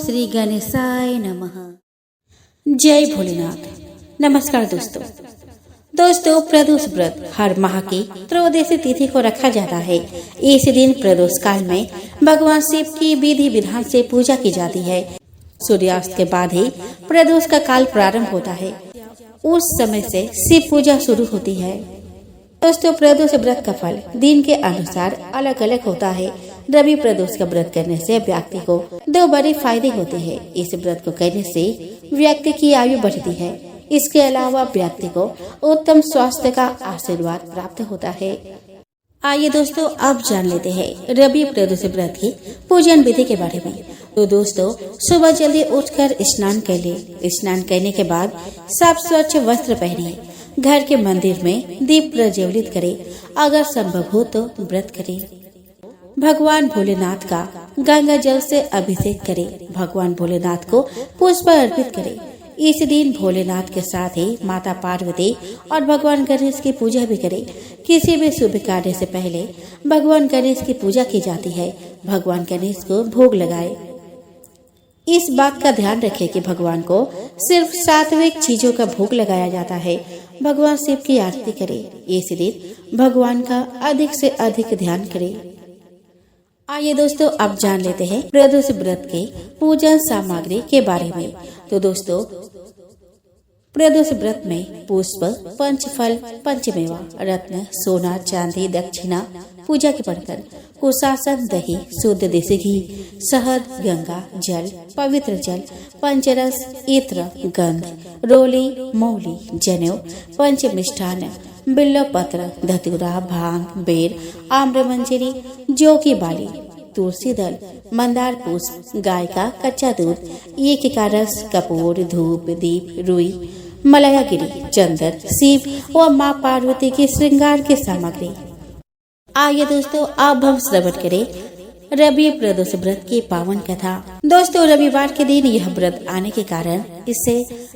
श्री गणेशाय नमः। जय भोलेनाथ। नमस्कार दोस्तों प्रदोष व्रत हर माह की त्रयोदशी तिथि को रखा जाता है। इस दिन प्रदोष काल में भगवान शिव की विधि विधान से पूजा की जाती है। सूर्यास्त के बाद ही प्रदोष का काल प्रारंभ होता है। उस समय से शिव पूजा शुरू होती है। दोस्तों प्रदोष व्रत का फल दिन के अनुसार अलग अलग होता है। रवि प्रदोष का व्रत करने से व्यक्ति को दो बड़े फायदे होते हैं। इस व्रत को करने से व्यक्ति की आयु बढ़ती है। इसके अलावा व्यक्ति को उत्तम स्वास्थ्य का आशीर्वाद प्राप्त होता है। आइए दोस्तों अब जान लेते हैं रवि प्रदोष व्रत की पूजन विधि के बारे में। तो दोस्तों सुबह जल्दी उठकर स्नान कर ले। स्नान करने के बाद साफ स्वच्छ वस्त्र पहने। घर के मंदिर में दीप प्रज्वलित करे। अगर संभव हो तो व्रत करे। भगवान भोलेनाथ का गंगा जल से अभिषेक करे। भगवान भोलेनाथ को पुष्प अर्पित करे। इस दिन भोलेनाथ के साथ ही माता पार्वती और भगवान गणेश की पूजा भी करे। किसी भी शुभ कार्य से पहले भगवान गणेश की पूजा की जाती है। भगवान गणेश को भोग लगाए। इस बात का ध्यान रखें कि भगवान को सिर्फ सात्विक चीजों का भोग लगाया जाता है। भगवान शिव की आरती करे। इस दिन भगवान का अधिक से अधिक ध्यान करे। आइए दोस्तों अब जान लेते हैं प्रदोष व्रत के पूजन सामग्री के बारे में। तो दोस्तों प्रदोष व्रत में पुष्प, पंचफल, पंचमेवा, रत्न, सोना, चांदी, दक्षिणा, पूजा के बर्तन, कुशासन, दही, शुद्ध देसी घी, शहद, गंगा जल, पवित्र जल, पंचरस, इत्र, गंध, रोली, मौली, जनेऊ, पंच मिष्ठान, बिल्व पत्र, धतूरा, भांग, बेर, आम्रमंजरी, जौ की बाली, तुलसी दल, मंदार पुष्प, गाय का कच्चा दूध, एक का रस, कपूर, धूप, दीप, रुई, मलयागिरी, चंदन, शिव और माँ पार्वती की श्रृंगार की सामग्री। आइए दोस्तों अब हम श्रवण करें रवि प्रदोष व्रत की पावन कथा। दोस्तों रविवार के दिन यह व्रत आने के कारण इसे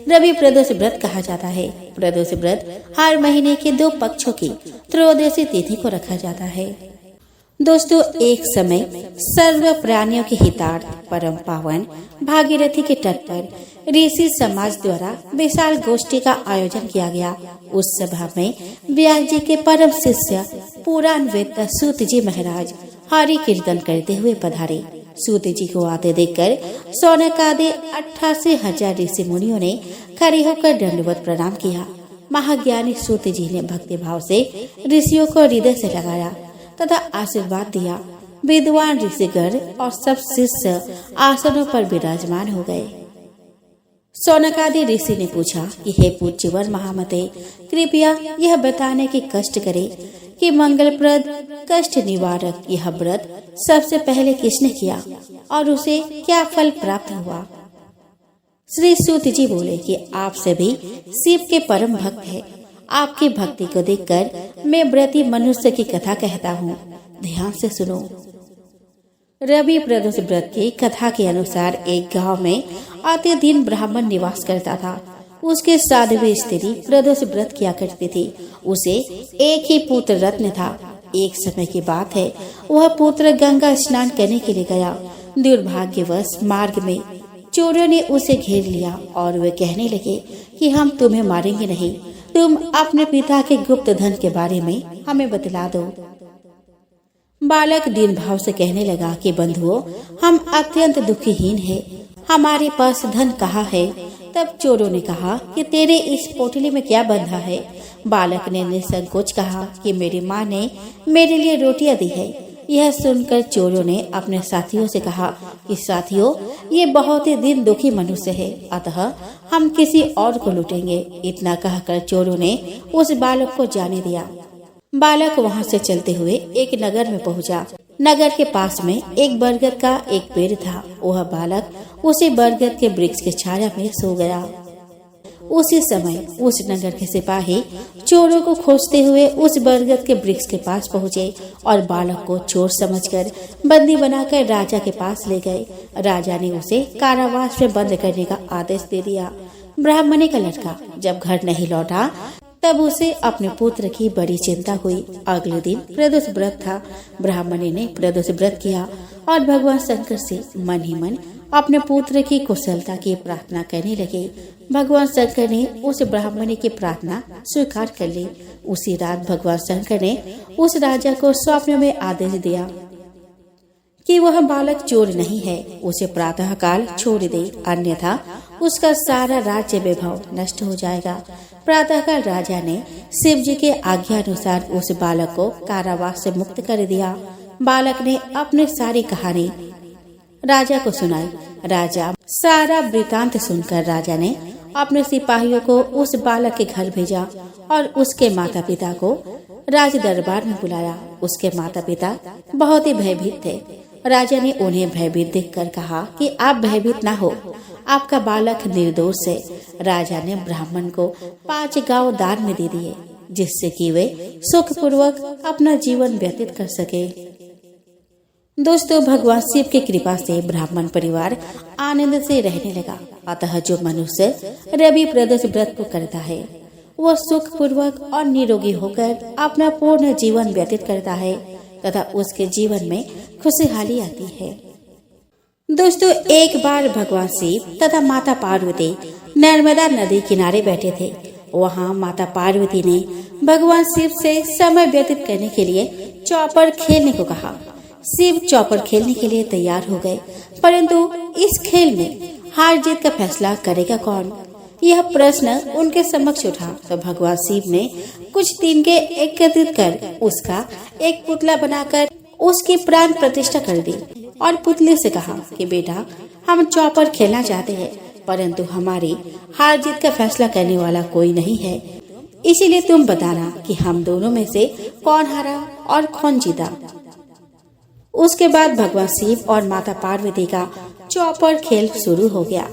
रवि प्रदोष व्रत कहा जाता है। प्रदोष व्रत हर महीने के 2 पक्षों की त्रयोदशी तिथि को रखा जाता है। दोस्तों एक समय सर्व प्राणियों के हितार्थ परम पावन भागीरथी के तट पर ऋषि समाज द्वारा विशाल गोष्ठी का आयोजन किया गया। उस सभा में व्यास जी के परम शिष्य पुराण वेत्ता सूत जी महाराज हरि कीर्तन करते हुए पधारे। सूत जी को आते देखकर शौनक आदि 88,000 ऋषि मुनियों ने खड़े होकर दंडवत प्रणाम किया। महाज्ञानी सूत जी ने भक्ति भाव से ऋषियों को हृदय से लगाया तथा आशीर्वाद दिया। विद्वान ऋषिगण और सब शिष्य आसनों पर विराजमान हो गए। शौनकादि ऋषि ने पूछा कि हे पूज्यवर महामते, कृपया यह बताने की कष्ट करे कि मंगलप्रद कष्ट निवारक यह व्रत सबसे पहले किसने किया और उसे क्या फल प्राप्त हुआ। श्री सूत जी बोले कि आप सभी शिव के परम भक्त हैं। आपकी भक्ति को देखकर मैं व्रती मनुष्य की कथा कहता हूँ। ध्यान से सुनो। रवि प्रदोष व्रत की कथा के अनुसार एक गांव में आते दिन ब्राह्मण निवास करता था। उसके साध्वी स्त्री प्रदोष व्रत किया करती थी। उसे एक ही पुत्र रत्न था। एक समय की बात है, वह पुत्र गंगा स्नान करने के लिए गया। दुर्भाग्यवश मार्ग में चोरों ने उसे घेर लिया और वे कहने लगे कि हम तुम्हें मारेंगे नहीं, तुम अपने पिता के गुप्त धन के बारे में हमें बतला दो। बालक दीन भाव से कहने लगा कि बंधुओं, हम अत्यंत दुखीहीन हैं, हमारे पास धन कहाँ है। तब चोरों ने कहा कि तेरे इस पोटली में क्या बंधा है। बालक ने निसंकोच कहा कि मेरी माँ ने मेरे लिए रोटियां दी है। यह सुनकर चोरों ने अपने साथियों से कहा कि साथियों, ये बहुत ही दीन दुखी मनुष्य है, अतः हम किसी और को लूटेंगे। इतना कहकर चोरों ने उस बालक को जाने दिया। बालक वहां से चलते हुए एक नगर में पहुंचा। नगर के पास में एक बरगद का एक पेड़ था। वह बालक उसी बरगद के वृक्ष के छाया में सो गया। उसी समय उस नगर के सिपाही चोरों को खोजते हुए उस बरगद के वृक्ष के पास पहुँचे और बालक को चोर समझकर बंदी बनाकर राजा के पास ले गए। राजा ने उसे कारावास में बंद करने का आदेश दे दिया। ब्राह्मणी का लड़का जब घर नहीं लौटा तब उसे अपने पुत्र की बड़ी चिंता हुई। अगले दिन प्रदोष व्रत था। ब्राह्मणी ने प्रदोष व्रत किया और भगवान शंकर से मन ही मन अपने पुत्र की कुशलता की प्रार्थना करने लगे। भगवान शंकर ने उस ब्राह्मणी की प्रार्थना स्वीकार कर ली। उसी रात भगवान शंकर ने उस राजा को स्वप्न में आदेश दिया कि वह बालक चोर नहीं है, उसे प्रातः काल छोड़ दे, अन्यथा उसका सारा राज्य वैभव नष्ट हो जाएगा। प्रातः काल राजा ने शिव जी के आज्ञा अनुसार उस बालक को कारावास से मुक्त कर दिया। बालक ने अपनी सारी कहानी राजा को सुनाई। राजा सारा वृतांत सुनकर राजा ने अपने सिपाहियों को उस बालक के घर भेजा और उसके माता पिता को राज दरबार में बुलाया। उसके माता पिता बहुत ही भयभीत थे। राजा ने उन्हें भयभीत देखकर कहा कि आप भयभीत ना हो, आपका बालक निर्दोष है। राजा ने ब्राह्मण को 5 गांव दान में दे दिए, जिससे कि वे सुखपूर्वक अपना जीवन व्यतीत कर सके। दोस्तों, भगवान शिव की कृपा से ब्राह्मण परिवार आनंद से रहने लगा। अतः जो मनुष्य रवि प्रदोष व्रत को करता है वह सुखपूर्वक और निरोगी होकर अपना पूर्ण जीवन व्यतीत करता है तथा उसके जीवन में खुशहाली आती है। दोस्तों, एक बार भगवान शिव तथा माता पार्वती नर्मदा नदी किनारे बैठे थे। वहाँ माता पार्वती ने भगवान शिव से समय व्यतीत करने के लिए चौपर खेलने को कहा। शिव चौपर खेलने के लिए तैयार हो गए, परंतु इस खेल में हार जीत का फैसला करेगा कौन, यह प्रश्न उनके समक्ष उठा। तो भगवान शिव ने कुछ तिनके एकत्रित कर उसका एक पुतला बनाकर उसकी प्राण प्रतिष्ठा कर दी और पुतले से कहा कि बेटा, हम चौपर खेलना चाहते हैं, परंतु हमारी हार जीत का फैसला करने वाला कोई नहीं है, इसीलिए तुम बताना कि हम दोनों में से कौन हारा और कौन जीता। उसके बाद भगवान शिव और माता पार्वती का चौपर खेल शुरू हो गया।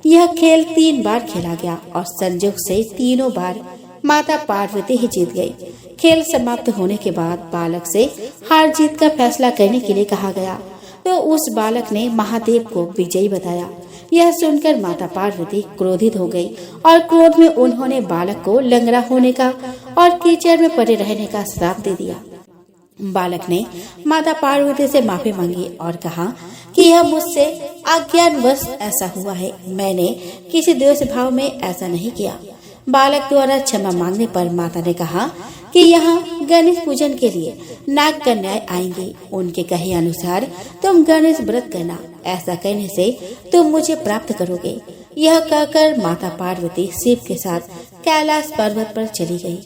यह खेल 3 बार खेला गया और संयोग से तीनों बार माता पार्वती ही जीत गई। खेल समाप्त होने के बाद बालक से हार जीत का फैसला करने के लिए कहा गया, तो उस बालक ने महादेव को विजयी बताया। यह सुनकर माता पार्वती क्रोधित हो गई और क्रोध में उन्होंने बालक को लंगड़ा होने का और कीचड़ में पड़े रहने का श्राप दे दिया। बालक ने माता पार्वती से माफी मांगी और कहा कि यह मुझसे अज्ञानवश ऐसा हुआ है, मैंने किसी द्वेष भाव में ऐसा नहीं किया। बालक द्वारा क्षमा मांगने पर माता ने कहा कि यहाँ गणेश पूजन के लिए नाग कन्याएं आएंगी, उनके कहे अनुसार तुम गणेश व्रत करना, ऐसा करने से तुम मुझे प्राप्त करोगे। यह कहकर माता पार्वती शिव के साथ कैलाश पर्वत पर चली गई।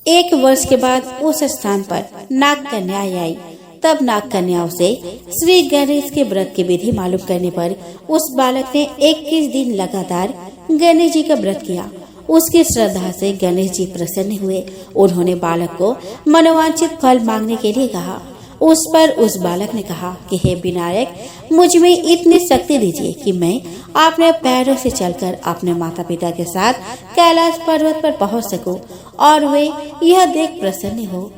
1 वर्ष के बाद उस स्थान पर नाग कन्याएं आई। तब नाग कन्याओं से श्री गणेश के व्रत की विधि मालूम करने पर उस बालक ने 21 दिन लगातार गणेश जी का व्रत किया। उसकी श्रद्धा से गणेश जी प्रसन्न हुए। उन्होंने बालक को मनोवांछित फल मांगने के लिए कहा। उस पर उस बालक ने कहा कि हे विनायक, मुझ में इतनी शक्ति दीजिए कि मैं अपने पैरों से चलकर अपने माता पिता के साथ कैलाश पर्वत पर पहुंच सकूं और वे यह देख प्रसन्न हो।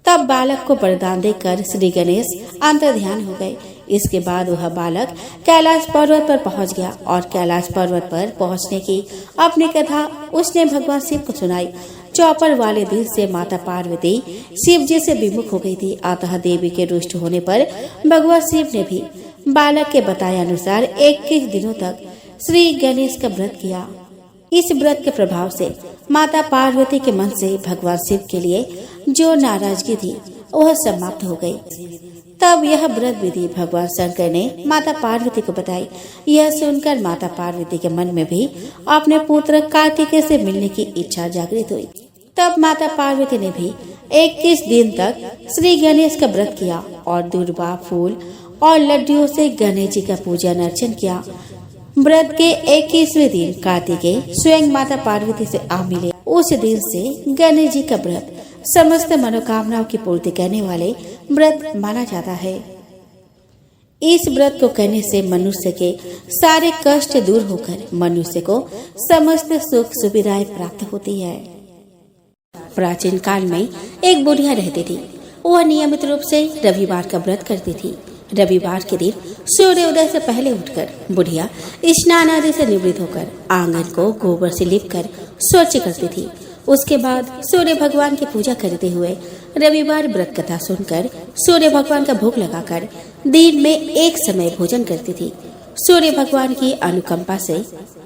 तब बालक को वरदान देकर श्री गणेश अंतर्ध्यान हो गए। इसके बाद वह बालक कैलाश पर्वत पर पहुंच गया और कैलाश पर्वत पर पहुंचने की अपनी कथा उसने भगवान शिव को सुनाई। चौपर वाले दिन से माता पार्वती शिव जी से विमुख हो गई थी। अतः देवी के रुष्ट होने पर भगवान शिव ने भी बालक के बताए अनुसार 21 दिनों तक श्री गणेश का व्रत किया। इस व्रत के प्रभाव से माता पार्वती के मन से भगवान शिव के लिए जो नाराजगी थी वह समाप्त हो गई। तब यह व्रत विधि भगवान शंकर ने माता पार्वती को बताई। यह सुनकर माता पार्वती के मन में भी अपने पुत्र कार्तिकेय से मिलने की इच्छा जागृत हुई। तब माता पार्वती ने भी 21 दिन तक श्री गणेश का व्रत किया और दुर्वा फूल और लड्डुओं से गणेश जी का पूजन अर्चन किया। व्रत के 21वें दिन कार्तिकेय स्वयं माता पार्वती से आ मिले। उस दिन से गणेश जी का व्रत समस्त मनोकामनाओं की पूर्ति करने वाले व्रत माना जाता है। इस व्रत को करने से मनुष्य के सारे कष्ट दूर होकर मनुष्य को समस्त सुख सुविधाएं प्राप्त होती है। प्राचीन काल में एक बुढ़िया रहती थी। वह नियमित रूप से रविवार का व्रत करती थी। रविवार के दिन सूर्योदय से पहले उठकर बुढ़िया स्नान आदि से निवृत्त होकर आंगन को गोबर से लीपकर स्वच्छ करती थी। उसके बाद सूर्य भगवान की पूजा करते हुए रविवार व्रत कथा सुनकर सूर्य भगवान का भोग लगाकर दिन में एक समय भोजन करती थी। सूर्य भगवान की अनुकंपा से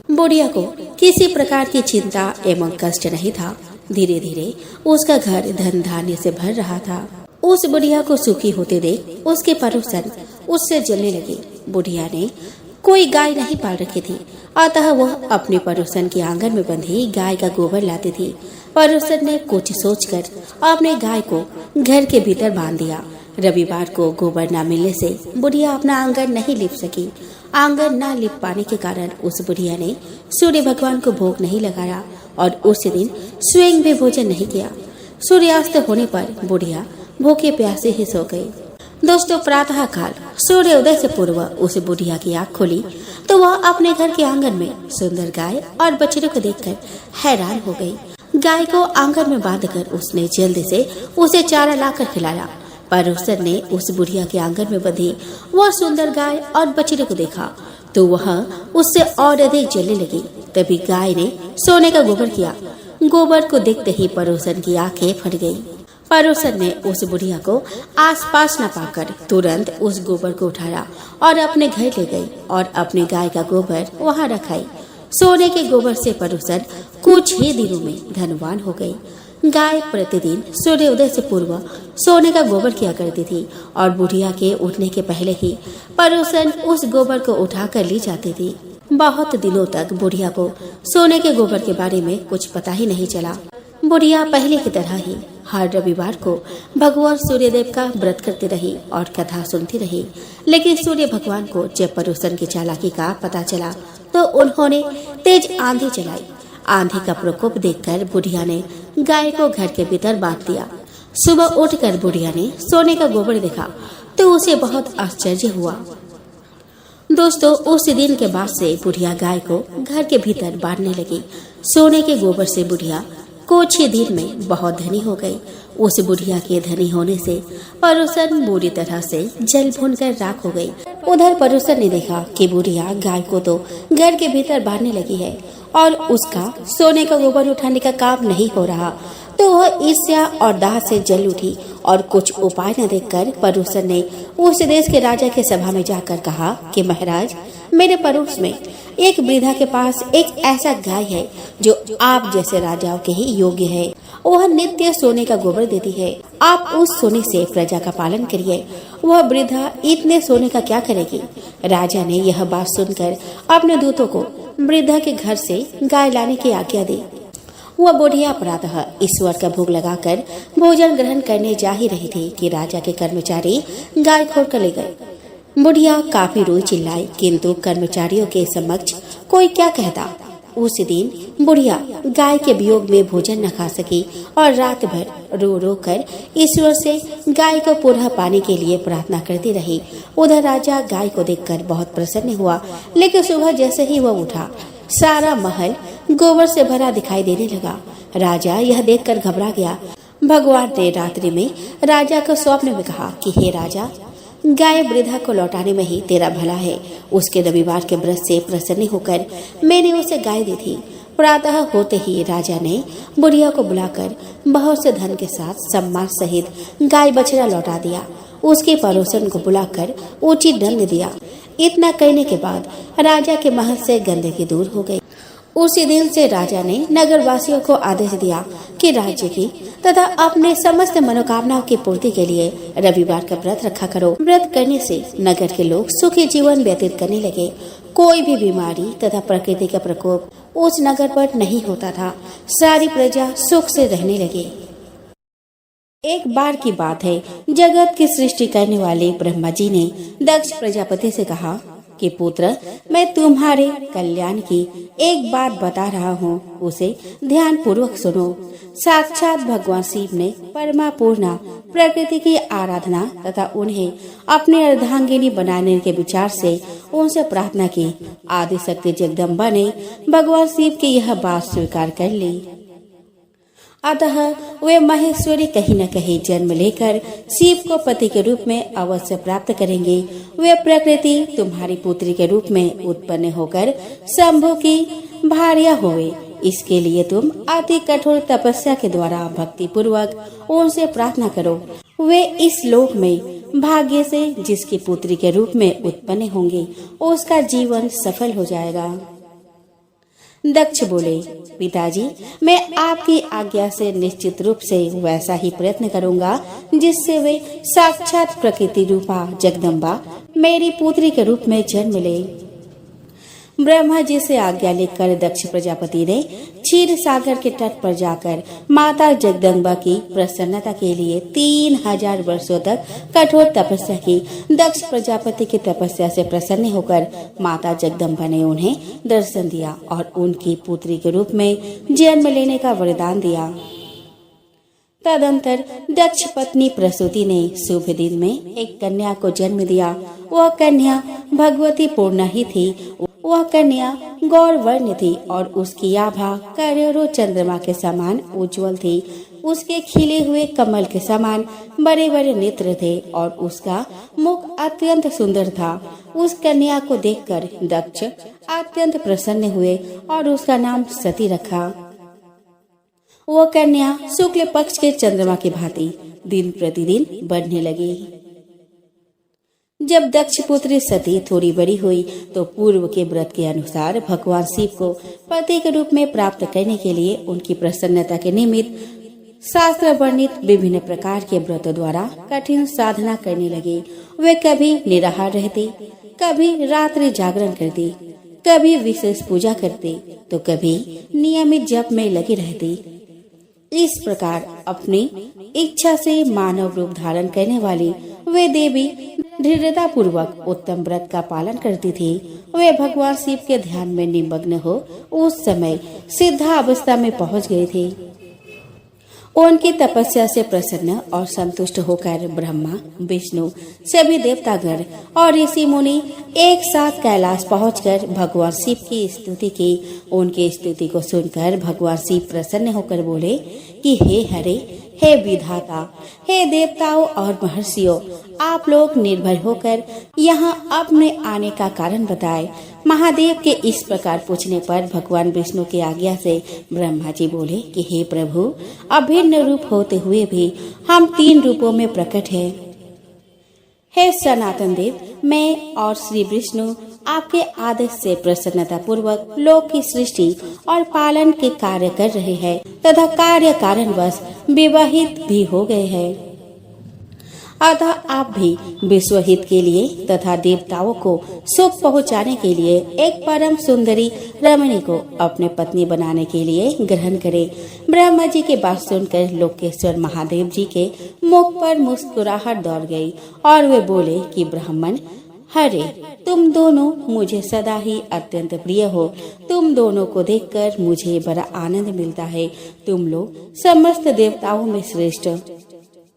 बुढ़िया को किसी प्रकार की चिंता एवं कष्ट नहीं था। धीरे धीरे उसका घर धन धान्य से भर रहा था। उस बुढ़िया को सुखी होते देख उसके पड़ोसन उससे जलने लगे। बुढ़िया ने कोई गाय नहीं पाल रखी थी, अतः वह अपने पड़ोसन के आंगन में बंधी गाय का गोबर लाती थी। पड़ोसन ने कुछ सोचकर अपने गाय को घर के भीतर बांध दिया। रविवार को गोबर न मिलने से बुढ़िया अपना आंगन नहीं लिप सकी। आंगन न लिप पाने के कारण उस बुढ़िया ने सूर्य भगवान को भोग नहीं लगाया और उस दिन स्वयं भी भोजन नहीं किया। सूर्यास्त होने पर बुढ़िया भूखे प्यासे ही सो गई। दोस्तों, प्रातः काल सूर्य उदय से पूर्व उस बुढ़िया की आँख खुली तो वह अपने घर के आंगन में सुंदर गाय और बछड़े को देखकर हैरान हो गई। गाय को आंगन में बांधकर उसने जल्दी से उसे चारा लाकर खिलाया। पड़ोसन ने उस बुढ़िया के आंगन में बंधी वह सुंदर गाय और बछड़े को देखा तो वह उससे और अधिक जलने लगी। तभी गाय ने सोने का गोबर किया। गोबर को देखते ही पड़ोसन की आंखें फट गई। पड़ोसन ने उस बुढ़िया को आसपास न पाकर तुरंत उस गोबर को उठाया और अपने घर ले गई और अपने गाय का गोबर वहां रखाई। सोने के गोबर से पड़ोसन कुछ ही दिनों में धनवान हो गई। गाय प्रतिदिन सूर्योदय से पूर्व सोने का गोबर किया करती थी और बुढ़िया के उठने के पहले ही पड़ोसन उस गोबर को उठाकर ली जाती थी। बहुत दिनों तक बुढ़िया को सोने के गोबर के बारे में कुछ पता ही नहीं चला। बुढ़िया पहले की तरह ही हर रविवार को भगवान सूर्यदेव का व्रत करती रही और कथा सुनती रही। लेकिन सूर्य भगवान को जब पड़ोसन की चालाकी का पता चला तो उन्होंने तेज आंधी चलाई। आंधी का प्रकोप देखकर बुढ़िया ने गाय को घर के भीतर बांध दिया। सुबह उठकर बुढ़िया ने सोने का गोबर देखा तो उसे बहुत आश्चर्य हुआ। दोस्तों, उस दिन के बाद से बुढ़िया गाय को घर के भीतर बांधने लगी। सोने के गोबर से बुढ़िया कुछ ही दिन में बहुत धनी हो गई। उस बुढ़िया के धनी होने से पड़ोसन बुरी तरह से जल भून कर राख हो गई। उधर पड़ोसन ने देखा कि बुढ़िया गाय को तो घर के भीतर बांधने लगी है और उसका सोने का गोबर उठाने का काम नहीं हो रहा, तो वह ईर्ष्या और दाह से जल उठी और कुछ उपाय न देखकर पड़ोसन ने उस देश के राजा के सभा में जाकर कहा कि महाराज, मेरे पड़ोस में एक वृद्धा के पास एक ऐसा गाय है जो आप जैसे राजाओं के ही योग्य है। वह नित्य सोने का गोबर देती है। आप उस सोने से प्रजा का पालन करिए। वह वृद्धा इतने सोने का क्या करेगी? राजा ने यह बात सुनकर अपने दूतों को वृद्धा के घर से गाय लाने की आज्ञा दी। वह बुढ़िया प्रातः ईश्वर का भोग लगाकर भोजन ग्रहण करने जा ही रही थी कि राजा के कर्मचारी गाय खोल कर ले गए। बुढ़िया काफी रोई चिल्लाई, किंतु कर्मचारियों के समक्ष कोई क्या कहता। उस दिन बुढ़िया गाय के वियोग में भोजन न खा सकी और रात भर रो रो कर ईश्वर से गाय को पुनः पाने के लिए प्रार्थना करती रही। उधर राजा गाय को देखकर बहुत प्रसन्न हुआ, लेकिन सुबह जैसे ही वह उठा सारा महल गोबर से भरा दिखाई देने लगा। राजा यह देखकर घबरा गया। भगवान ने रात्रि में राजा को स्वप्न में कहा कि हे राजा, गाय वृद्धा को लौटाने में ही तेरा भला है। उसके रविवार के व्रत से प्रसन्न होकर मैंने उसे गाय दी थी। प्रातः होते ही राजा ने बुढ़िया को बुलाकर बहुत से धन के साथ सम्मान सहित गाय बछड़ा लौटा दिया। उसके पड़ोसन को बुलाकर उचित दंड दिया। इतना कहने के बाद राजा के महल से गंदगी दूर हो गई। उसी दिन से राजा ने नगर वासियों को आदेश दिया कि राज्य की तथा अपने समस्त मनोकामनाओं की पूर्ति के लिए रविवार का व्रत रखा करो। व्रत करने से नगर के लोग सुखी जीवन व्यतीत करने लगे। कोई भी बीमारी तथा प्रकृति का प्रकोप उस नगर पर नहीं होता था। सारी प्रजा सुख से रहने लगी। एक बार की बात है, जगत की सृष्टि करने वाले ब्रह्मा जी ने दक्ष प्रजापति से कहा कि पुत्र, मैं तुम्हारे कल्याण की एक बात बता रहा हूँ, उसे ध्यान पूर्वक सुनो। साक्षात भगवान शिव ने परमा पूर्णा प्रकृति की आराधना तथा उन्हें अपने अर्धांगिनी बनाने के विचार से उनसे प्रार्थना की। आदि शक्ति जगदम्बा ने भगवान शिव की यह बात स्वीकार कर ली। अतः वे महेश्वरी कहीं न कहीं जन्म लेकर शिव को पति के रूप में अवश्य प्राप्त करेंगे। वे प्रकृति तुम्हारी पुत्री के रूप में उत्पन्न होकर शंभु की भार्या होवे। इसके लिए तुम अति कठोर तपस्या के द्वारा भक्ति पूर्वक उनसे प्रार्थना करो। वे इस लोक में भाग्य से जिसकी पुत्री के रूप में उत्पन्न होंगे उसका जीवन सफल हो जाएगा। दक्ष बोले, पिताजी, मैं आपकी आज्ञा से निश्चित रूप से वैसा ही प्रयत्न करूंगा जिससे वे साक्षात प्रकृति रूपा जगदम्बा मेरी पुत्री के रूप में जन्म ले। ब्रह्मा जी से आज्ञा लेकर दक्ष प्रजापति ने क्षीर सागर के तट पर जाकर माता जगदम्बा की प्रसन्नता के लिए 3000 वर्षों तक कठोर तपस्या की। दक्ष प्रजापति की तपस्या से प्रसन्न होकर माता जगदम्बा ने उन्हें दर्शन दिया और उनकी पुत्री के रूप में जन्म लेने का वरदान दिया। तदंतर दक्ष पत्नी प्रसूति ने शुभ दिन में एक कन्या को जन्म दिया। वह कन्या भगवती पूर्णा ही थी। वह कन्या गौर वर्ण थी और उसकी आभा करोड़ों चंद्रमा के समान उज्जवल थी। उसके खिले हुए कमल के समान बड़े बड़े नेत्र थे और उसका मुख अत्यंत सुंदर था। उस कन्या को देखकर दक्ष अत्यंत प्रसन्न हुए और उसका नाम सती रखा। वह कन्या शुक्ल पक्ष के चंद्रमा की भांति दिन प्रतिदिन बढ़ने लगी। जब दक्ष पुत्री सती थोड़ी बड़ी हुई तो पूर्व के व्रत के अनुसार भगवान शिव को पति के रूप में प्राप्त करने के लिए उनकी प्रसन्नता के निमित्त शास्त्र वर्णित विभिन्न प्रकार के व्रत द्वारा कठिन साधना करने लगे। वे कभी निराहार रहते, कभी रात्रि जागरण करते, कभी विशेष पूजा करते तो कभी नियमित जप में लगे रहते। इस प्रकार अपनी इच्छा से मानव रूप धारण करने वाली वे देवी दृढ़ता पूर्वक उत्तम व्रत का पालन करती थी। वे भगवान शिव के ध्यान में निमग्न हो उस समय सिद्धा अवस्था में पहुंच गए थे। उनकी तपस्या से प्रसन्न और संतुष्ट होकर ब्रह्मा, विष्णु, सभी देवतागण और ऋषि मुनि एक साथ कैलाश पहुंचकर भगवान शिव की स्तुति की। उनकी स्तुति को सुनकर भगवान शिव प्रसन्न होकर बोले कि हे हरे, हे विधाता, हे देवताओं और महर्षियों, आप लोग निर्भय होकर यहाँ अपने आने का कारण बताएं। महादेव के इस प्रकार पूछने पर भगवान विष्णु की आज्ञा से ब्रह्मा जी बोले कि हे प्रभु, अभिन्न रूप होते हुए भी हम 3 रूपों में प्रकट हैं। हे सनातन देव, मैं और श्री विष्णु आपके आदेश से प्रसन्नता पूर्वक लोक की सृष्टि और पालन के कार्य कर रहे हैं तथा कार्य कारणवश विवाहित भी हो गए हैं। अतः आप भी विश्व हित के लिए तथा देवताओं को सुख पहुंचाने के लिए एक परम सुंदरी रमणी को अपने पत्नी बनाने के लिए ग्रहण करें। ब्रह्मा जी की बात सुनकर लोकेश्वर महादेव जी के मुख पर मुस्कुराहट दौड़ गई और वे बोले कि ब्राह्मण, हरे, तुम दोनों मुझे सदा ही अत्यंत प्रिय हो। तुम दोनों को देखकर मुझे बड़ा आनंद मिलता है। तुम लोग समस्त देवताओं में श्रेष्ठ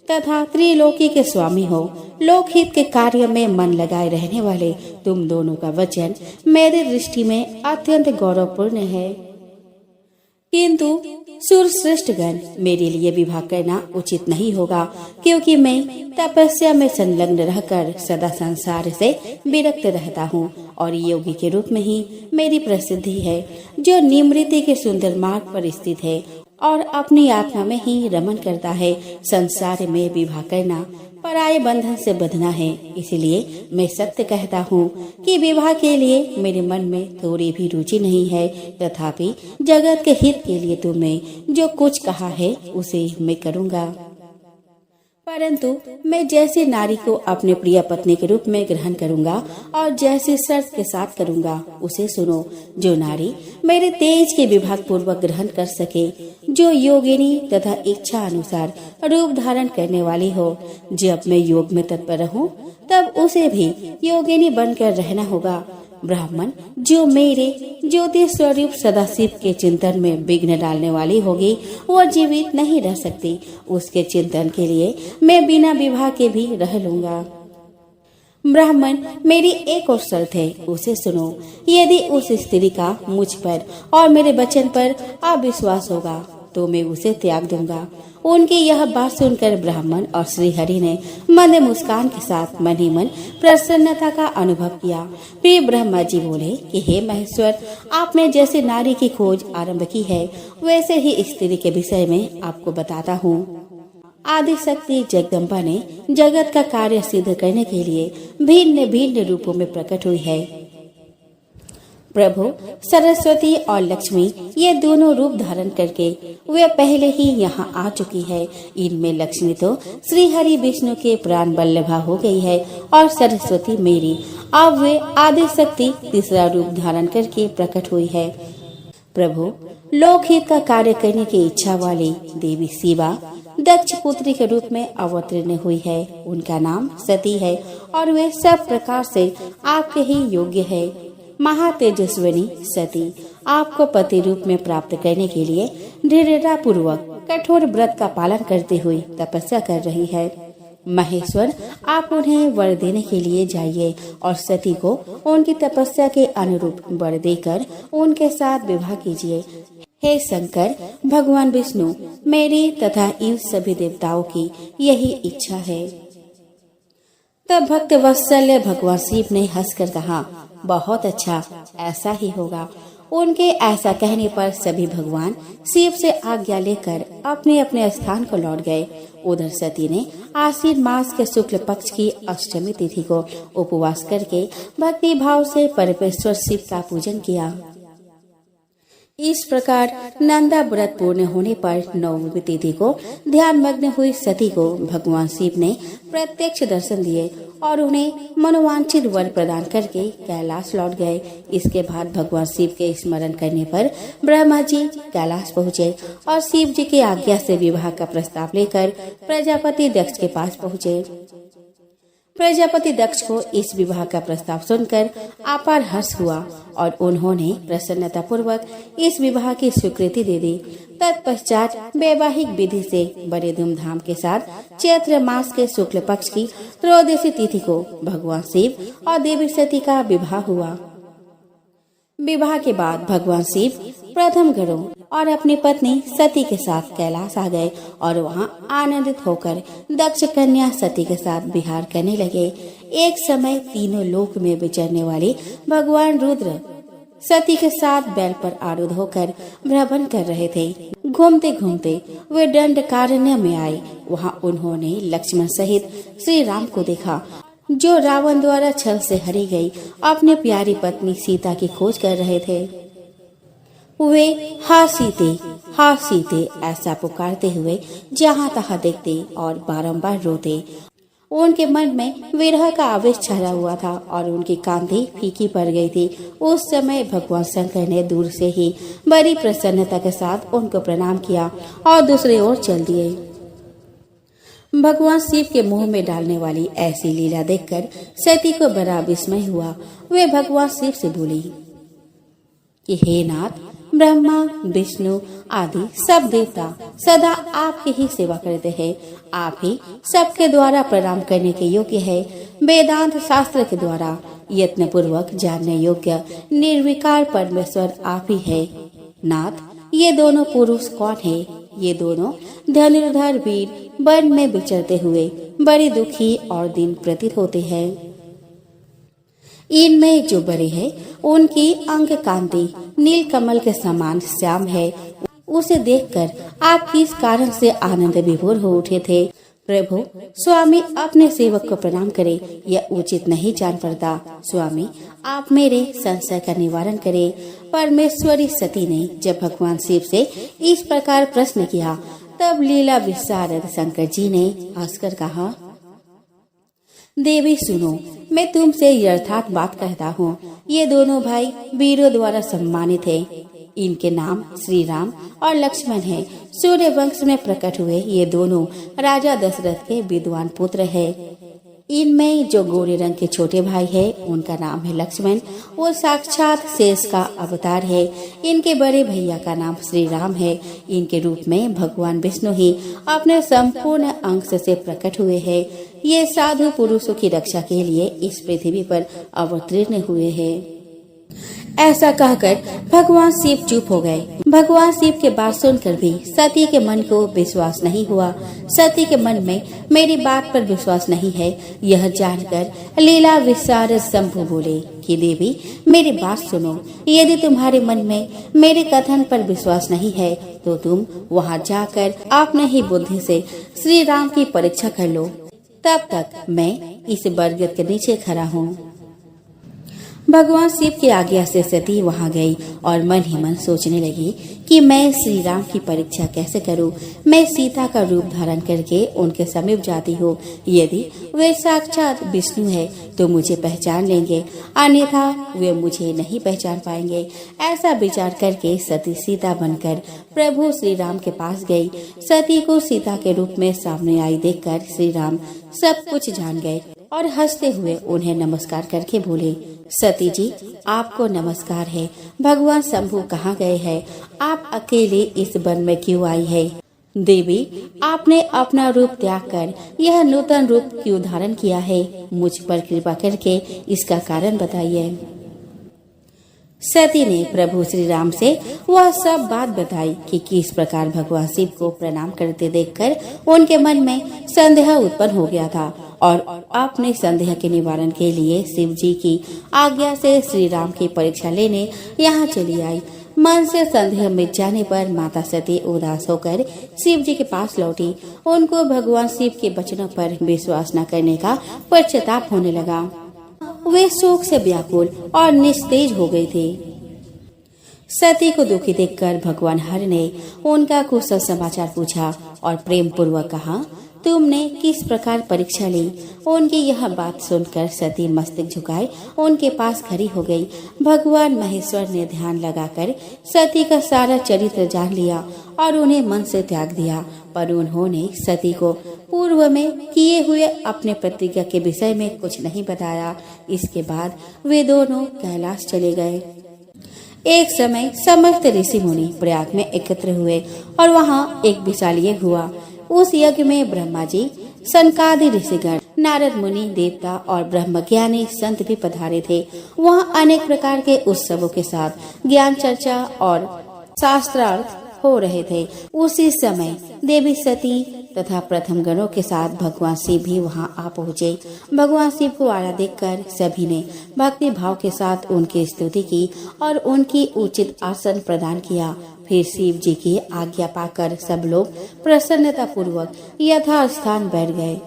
तथा त्रिलोकी के स्वामी हो। लोकहित के कार्य में मन लगाए रहने वाले तुम दोनों का वचन मेरी दृष्टि में अत्यंत गौरवपूर्ण है। किंतु सुरश्रेष्ठ गण, मेरे लिए विवाह करना उचित नहीं होगा, क्योंकि मैं तपस्या में संलग्न रहकर सदा संसार से विरक्त रहता हूँ और योगी के रूप में ही मेरी प्रसिद्धि है, जो निमृति के सुंदर मार्ग पर स्थित है और अपनी आत्मा में ही रमन करता है। संसार में विवाह करना पराये बंधन से बंधना है। इसलिए मैं सत्य कहता हूँ कि विवाह के लिए मेरे मन में थोड़ी भी रुचि नहीं है। तथापि जगत के हित के लिए तुमने जो कुछ कहा है उसे मैं करूँगा। परंतु मैं जैसे नारी को अपने प्रिय पत्नी के रूप में ग्रहण करूंगा और जैसे शर्त के साथ करूंगा उसे सुनो। जो नारी मेरे तेज के विभाग पूर्वक ग्रहण कर सके, जो योगिनी तथा इच्छा अनुसार रूप धारण करने वाली हो, जब मैं योग में तत्पर रहूं तब उसे भी योगिनी बनकर रहना होगा। ब्राह्मण, जो मेरे ज्योति स्वरूप सदाशिव के चिंतन में विघ्न डालने वाली होगी वह जीवित नहीं रह सकती। उसके चिंतन के लिए मैं बिना विवाह के भी रह लूंगा। ब्राह्मण, मेरी एक और शर्त है, उसे सुनो। यदि उस स्त्री का मुझ पर और मेरे वचन पर अविश्वास होगा तो मैं उसे त्याग दूंगा। उनकी यह बात सुनकर ब्राह्मण और श्री हरि ने मंद मुस्कान के साथ मन ही मन प्रसन्नता का अनुभव किया। फिर ब्रह्मा जी बोले कि हे महेश्वर, आपने जैसे नारी की खोज आरंभ की है वैसे ही स्त्री के विषय में आपको बताता हूँ। आदि शक्ति जगदम्बा ने जगत का कार्य सिद्ध करने के लिए भिन्न भिन्न रूपों में प्रकट हुई है। प्रभु सरस्वती और लक्ष्मी ये दोनों रूप धारण करके वे पहले ही यहाँ आ चुकी है। इनमें लक्ष्मी तो श्री हरि विष्णु के प्राण वल्लभा हो गई है और सरस्वती मेरी अब वे आदि शक्ति तीसरा रूप धारण करके प्रकट हुई है। प्रभु लोकहित का कार्य करने की इच्छा वाली देवी शिवा दक्ष पुत्री के रूप में अवतीर्ण हुई है। उनका नाम सती है और वे सब प्रकार से आपके ही योग्य है। महातेजस्विनी सती आपको पति रूप में प्राप्त करने के लिए दृढ़ता पूर्वक कठोर व्रत का पालन करते हुए तपस्या कर रही है। महेश्वर, आप उन्हें वर देने के लिए जाइए और सती को उनकी तपस्या के अनुरूप वर देकर उनके साथ विवाह कीजिए। हे शंकर, भगवान विष्णु, मेरी तथा इन सभी देवताओं की यही इच्छा है। तब भक्त वत्सल्य भगवान शिव ने हंसकर कहा, बहुत अच्छा, ऐसा ही होगा। उनके ऐसा कहने पर सभी भगवान शिव से आज्ञा लेकर अपने अपने स्थान को लौट गए। उधर सती ने आश्विन मास के शुक्ल पक्ष की अष्टमी तिथि को उपवास करके भक्ति भाव से परमेश्वर शिव का पूजन किया। इस प्रकार नंदा व्रत पूर्ण होने पर नवमी तिथि को ध्यान मग्न हुई सती को भगवान शिव ने प्रत्यक्ष दर्शन दिए और उन्हें मनोवांछित वर प्रदान करके कैलाश लौट गए। इसके बाद भगवान शिव के स्मरण करने पर ब्रह्मा जी कैलाश पहुँचे और शिव जी की आज्ञा से विवाह का प्रस्ताव लेकर प्रजापति दक्ष के पास पहुँचे। प्रजापति दक्ष को इस विवाह का प्रस्ताव सुनकर अपार हर्ष हुआ और उन्होंने प्रसन्नता पूर्वक इस विवाह की स्वीकृति दे दी। तत्पश्चात वैवाहिक विधि से बड़े धूमधाम के साथ चैत्र मास के शुक्ल पक्ष की त्रयोदशी तिथि को भगवान शिव और देवी सती का विवाह हुआ। विवाह के बाद भगवान शिव प्रथम गरुड़ और अपनी पत्नी सती के साथ कैलाश आ गए और वहां आनंदित होकर दक्ष कन्या सती के साथ विहार करने लगे। एक समय तीनों लोक में विचरने वाले भगवान रुद्र सती के साथ बैल पर आरूढ़ होकर भ्रमण कर रहे थे। घूमते घूमते वे दंडकारण्य में आए। वहां उन्होंने लक्ष्मण सहित श्री राम को देखा, जो रावण द्वारा छल से हरी गई अपनी प्यारी पत्नी सीता की खोज कर रहे थे। वे हा सीते ऐसा पुकारते हुए जहाँ तहाँ देखते और बारंबार रोते। उनके मन में विरह का आवेश छाया हुआ था और उनकी कांति फीकी पड़ गई थी। उस समय भगवान शंकर ने दूर से ही बड़ी प्रसन्नता के साथ उनको प्रणाम किया और दूसरी ओर चल दिए। भगवान शिव के मुंह में डालने वाली ऐसी लीला देखकर सती को बड़ा विस्मय हुआ। वे भगवान शिव से बोली कि हे नाथ, ब्रह्मा विष्णु आदि सब देवता सदा आपकी ही सेवा करते हैं। आप ही सबके द्वारा प्रणाम करने के योग्य है। वेदांत शास्त्र के द्वारा यत्न पूर्वक जानने योग्य निर्विकार परमेश्वर आप ही है। नाथ, ये दोनों पुरुष कौन है? ये दोनों धनुर्धर वीर वन में विचरते हुए बड़े दुखी और दिन प्रतीत होते हैं। इनमें जो बड़े है उनकी अंग कांति नील कमल के समान श्याम है। उसे देखकर आप किस कारण से आनंद विभोर हो उठे थे? प्रभु, स्वामी अपने सेवक को प्रणाम करे, यह उचित नहीं जान पड़ता। स्वामी, आप मेरे संशय का निवारण करे। परमेश्वरी सती ने जब भगवान शिव से इस प्रकार प्रश्न किया तब लीला विशारद शंकर जी ने हंसकर कहा, देवी सुनो, मैं तुमसे यथार्थ बात कहता हूँ। ये दोनों भाई वीरों द्वारा सम्मानित हैं। इनके नाम श्री राम और लक्ष्मण हैं। सूर्य वंश में प्रकट हुए ये दोनों राजा दशरथ के विद्वान पुत्र हैं। इनमें जो गोरे रंग के छोटे भाई है उनका नाम है लक्ष्मण। वो साक्षात शेष का अवतार है। इनके बड़े भैया का नाम श्री राम है। इनके रूप में भगवान विष्णु ही अपने संपूर्ण अंश से प्रकट हुए हैं। ये साधु पुरुषों की रक्षा के लिए इस पृथ्वी पर अवतीर्ण हुए हैं। ऐसा कहकर भगवान शिव चुप हो गए। भगवान शिव के बात सुनकर भी सती के मन को विश्वास नहीं हुआ। सती के मन में मेरी बात पर विश्वास नहीं है, यह जानकर लीला विशारद शंभु बोले कि देवी मेरी बात सुनो, यदि तुम्हारे मन में मेरे कथन पर विश्वास नहीं है तो तुम वहां जाकर अपने ही बुद्धि से श्री राम की परीक्षा कर लो। तब तक मैं इस बरगद के नीचे खड़ा हूँ। भगवान शिव की आज्ञा से सती वहां गई और मन ही मन सोचने लगी कि मैं श्री राम की परीक्षा कैसे करूं। मैं सीता का रूप धारण करके उनके समीप जाती हूँ। यदि वे साक्षात विष्णु है तो मुझे पहचान लेंगे, अन्यथा वे मुझे नहीं पहचान पाएंगे। ऐसा विचार करके सती सीता बनकर प्रभु श्री राम के पास गई। सती को सीता के रूप में सामने आई देखकर श्री राम सब कुछ जान गए और हंसते हुए उन्हें नमस्कार करके बोले, सती जी आपको नमस्कार है। भगवान शंभु कहाँ गए हैं? आप अकेले इस वन में क्यों आई है? देवी आपने अपना रूप त्याग कर यह नूतन रूप क्यों धारण किया है? मुझ पर कृपा करके इसका कारण बताइए। सती ने प्रभु श्री राम से वह सब बात बताई कि किस प्रकार भगवान शिव को प्रणाम करते देखकर उनके मन में संदेह उत्पन्न हो गया था और अपने संदेह के निवारण के लिए शिव जी की आज्ञा से श्री राम की परीक्षा लेने यहाँ चली आई। मन से संदेह मिट जाने पर माता सती उदास होकर शिव जी के पास लौटी। उनको भगवान शिव के वचनों पर विश्वास न करने का पश्चाताप होने लगा। वे शोक से व्याकुल और निस्तेज हो गए थे। सती को दुखी देखकर भगवान हर ने उनका कुशल समाचार पूछा और प्रेम पूर्वक कहा, तुमने किस प्रकार परीक्षा ली? उनकी यह बात सुनकर सती मस्तक झुकाए उनके पास खड़ी हो गई। भगवान महेश्वर ने ध्यान लगाकर सती का सारा चरित्र जान लिया और उन्हें मन से त्याग दिया, पर उन्होंने सती को पूर्व में किए हुए अपने प्रतिज्ञा के विषय में कुछ नहीं बताया। इसके बाद वे दोनों कैलाश चले गए। एक समय समस्त ऋषि मुनि प्रयाग में एकत्र हुए और वहाँ एक विशाल यज्ञ हुआ। उस यज्ञ में ब्रह्मा जी, सनकादि ऋषिगण, नारद मुनि, देवता और ब्रह्मज्ञानी संत भी पधारे थे। वहाँ अनेक प्रकार के उत्सवों के साथ ज्ञान चर्चा और शास्त्रार्थ हो रहे थे। उसी समय देवी सती तथा प्रथम गणों के साथ भगवान शिव भी वहां आ पहुँचे। भगवान शिव को आया देखकर सभी ने भक्ति भाव के साथ उनकी स्तुति की और उनकी उचित आसन प्रदान किया। फिर शिव जी की आज्ञा पाकर सब लोग प्रसन्नता पूर्वक यथास्थान बैठ गए।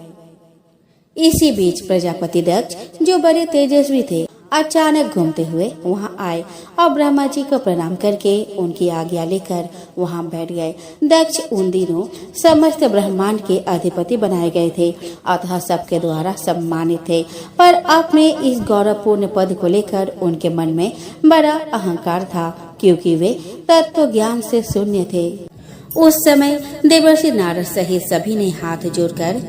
इसी बीच प्रजापति दक्ष, जो बड़े तेजस्वी थे, अचानक घूमते हुए वहां आए और ब्रह्मा जी को प्रणाम करके उनकी आज्ञा लेकर वहां बैठ गए। दक्ष उन दिनों समस्त ब्रह्मांड के अधिपति बनाए गए थे, अतः सबके द्वारा सम्मानित थे, पर अपने इस गौरवपूर्ण पद को लेकर उनके मन में बड़ा अहंकार था, क्योंकि वे तत्व ज्ञान से शून्य थे। उस समय देवर्षि नारद सहित सभी ने हाथ जोड़कर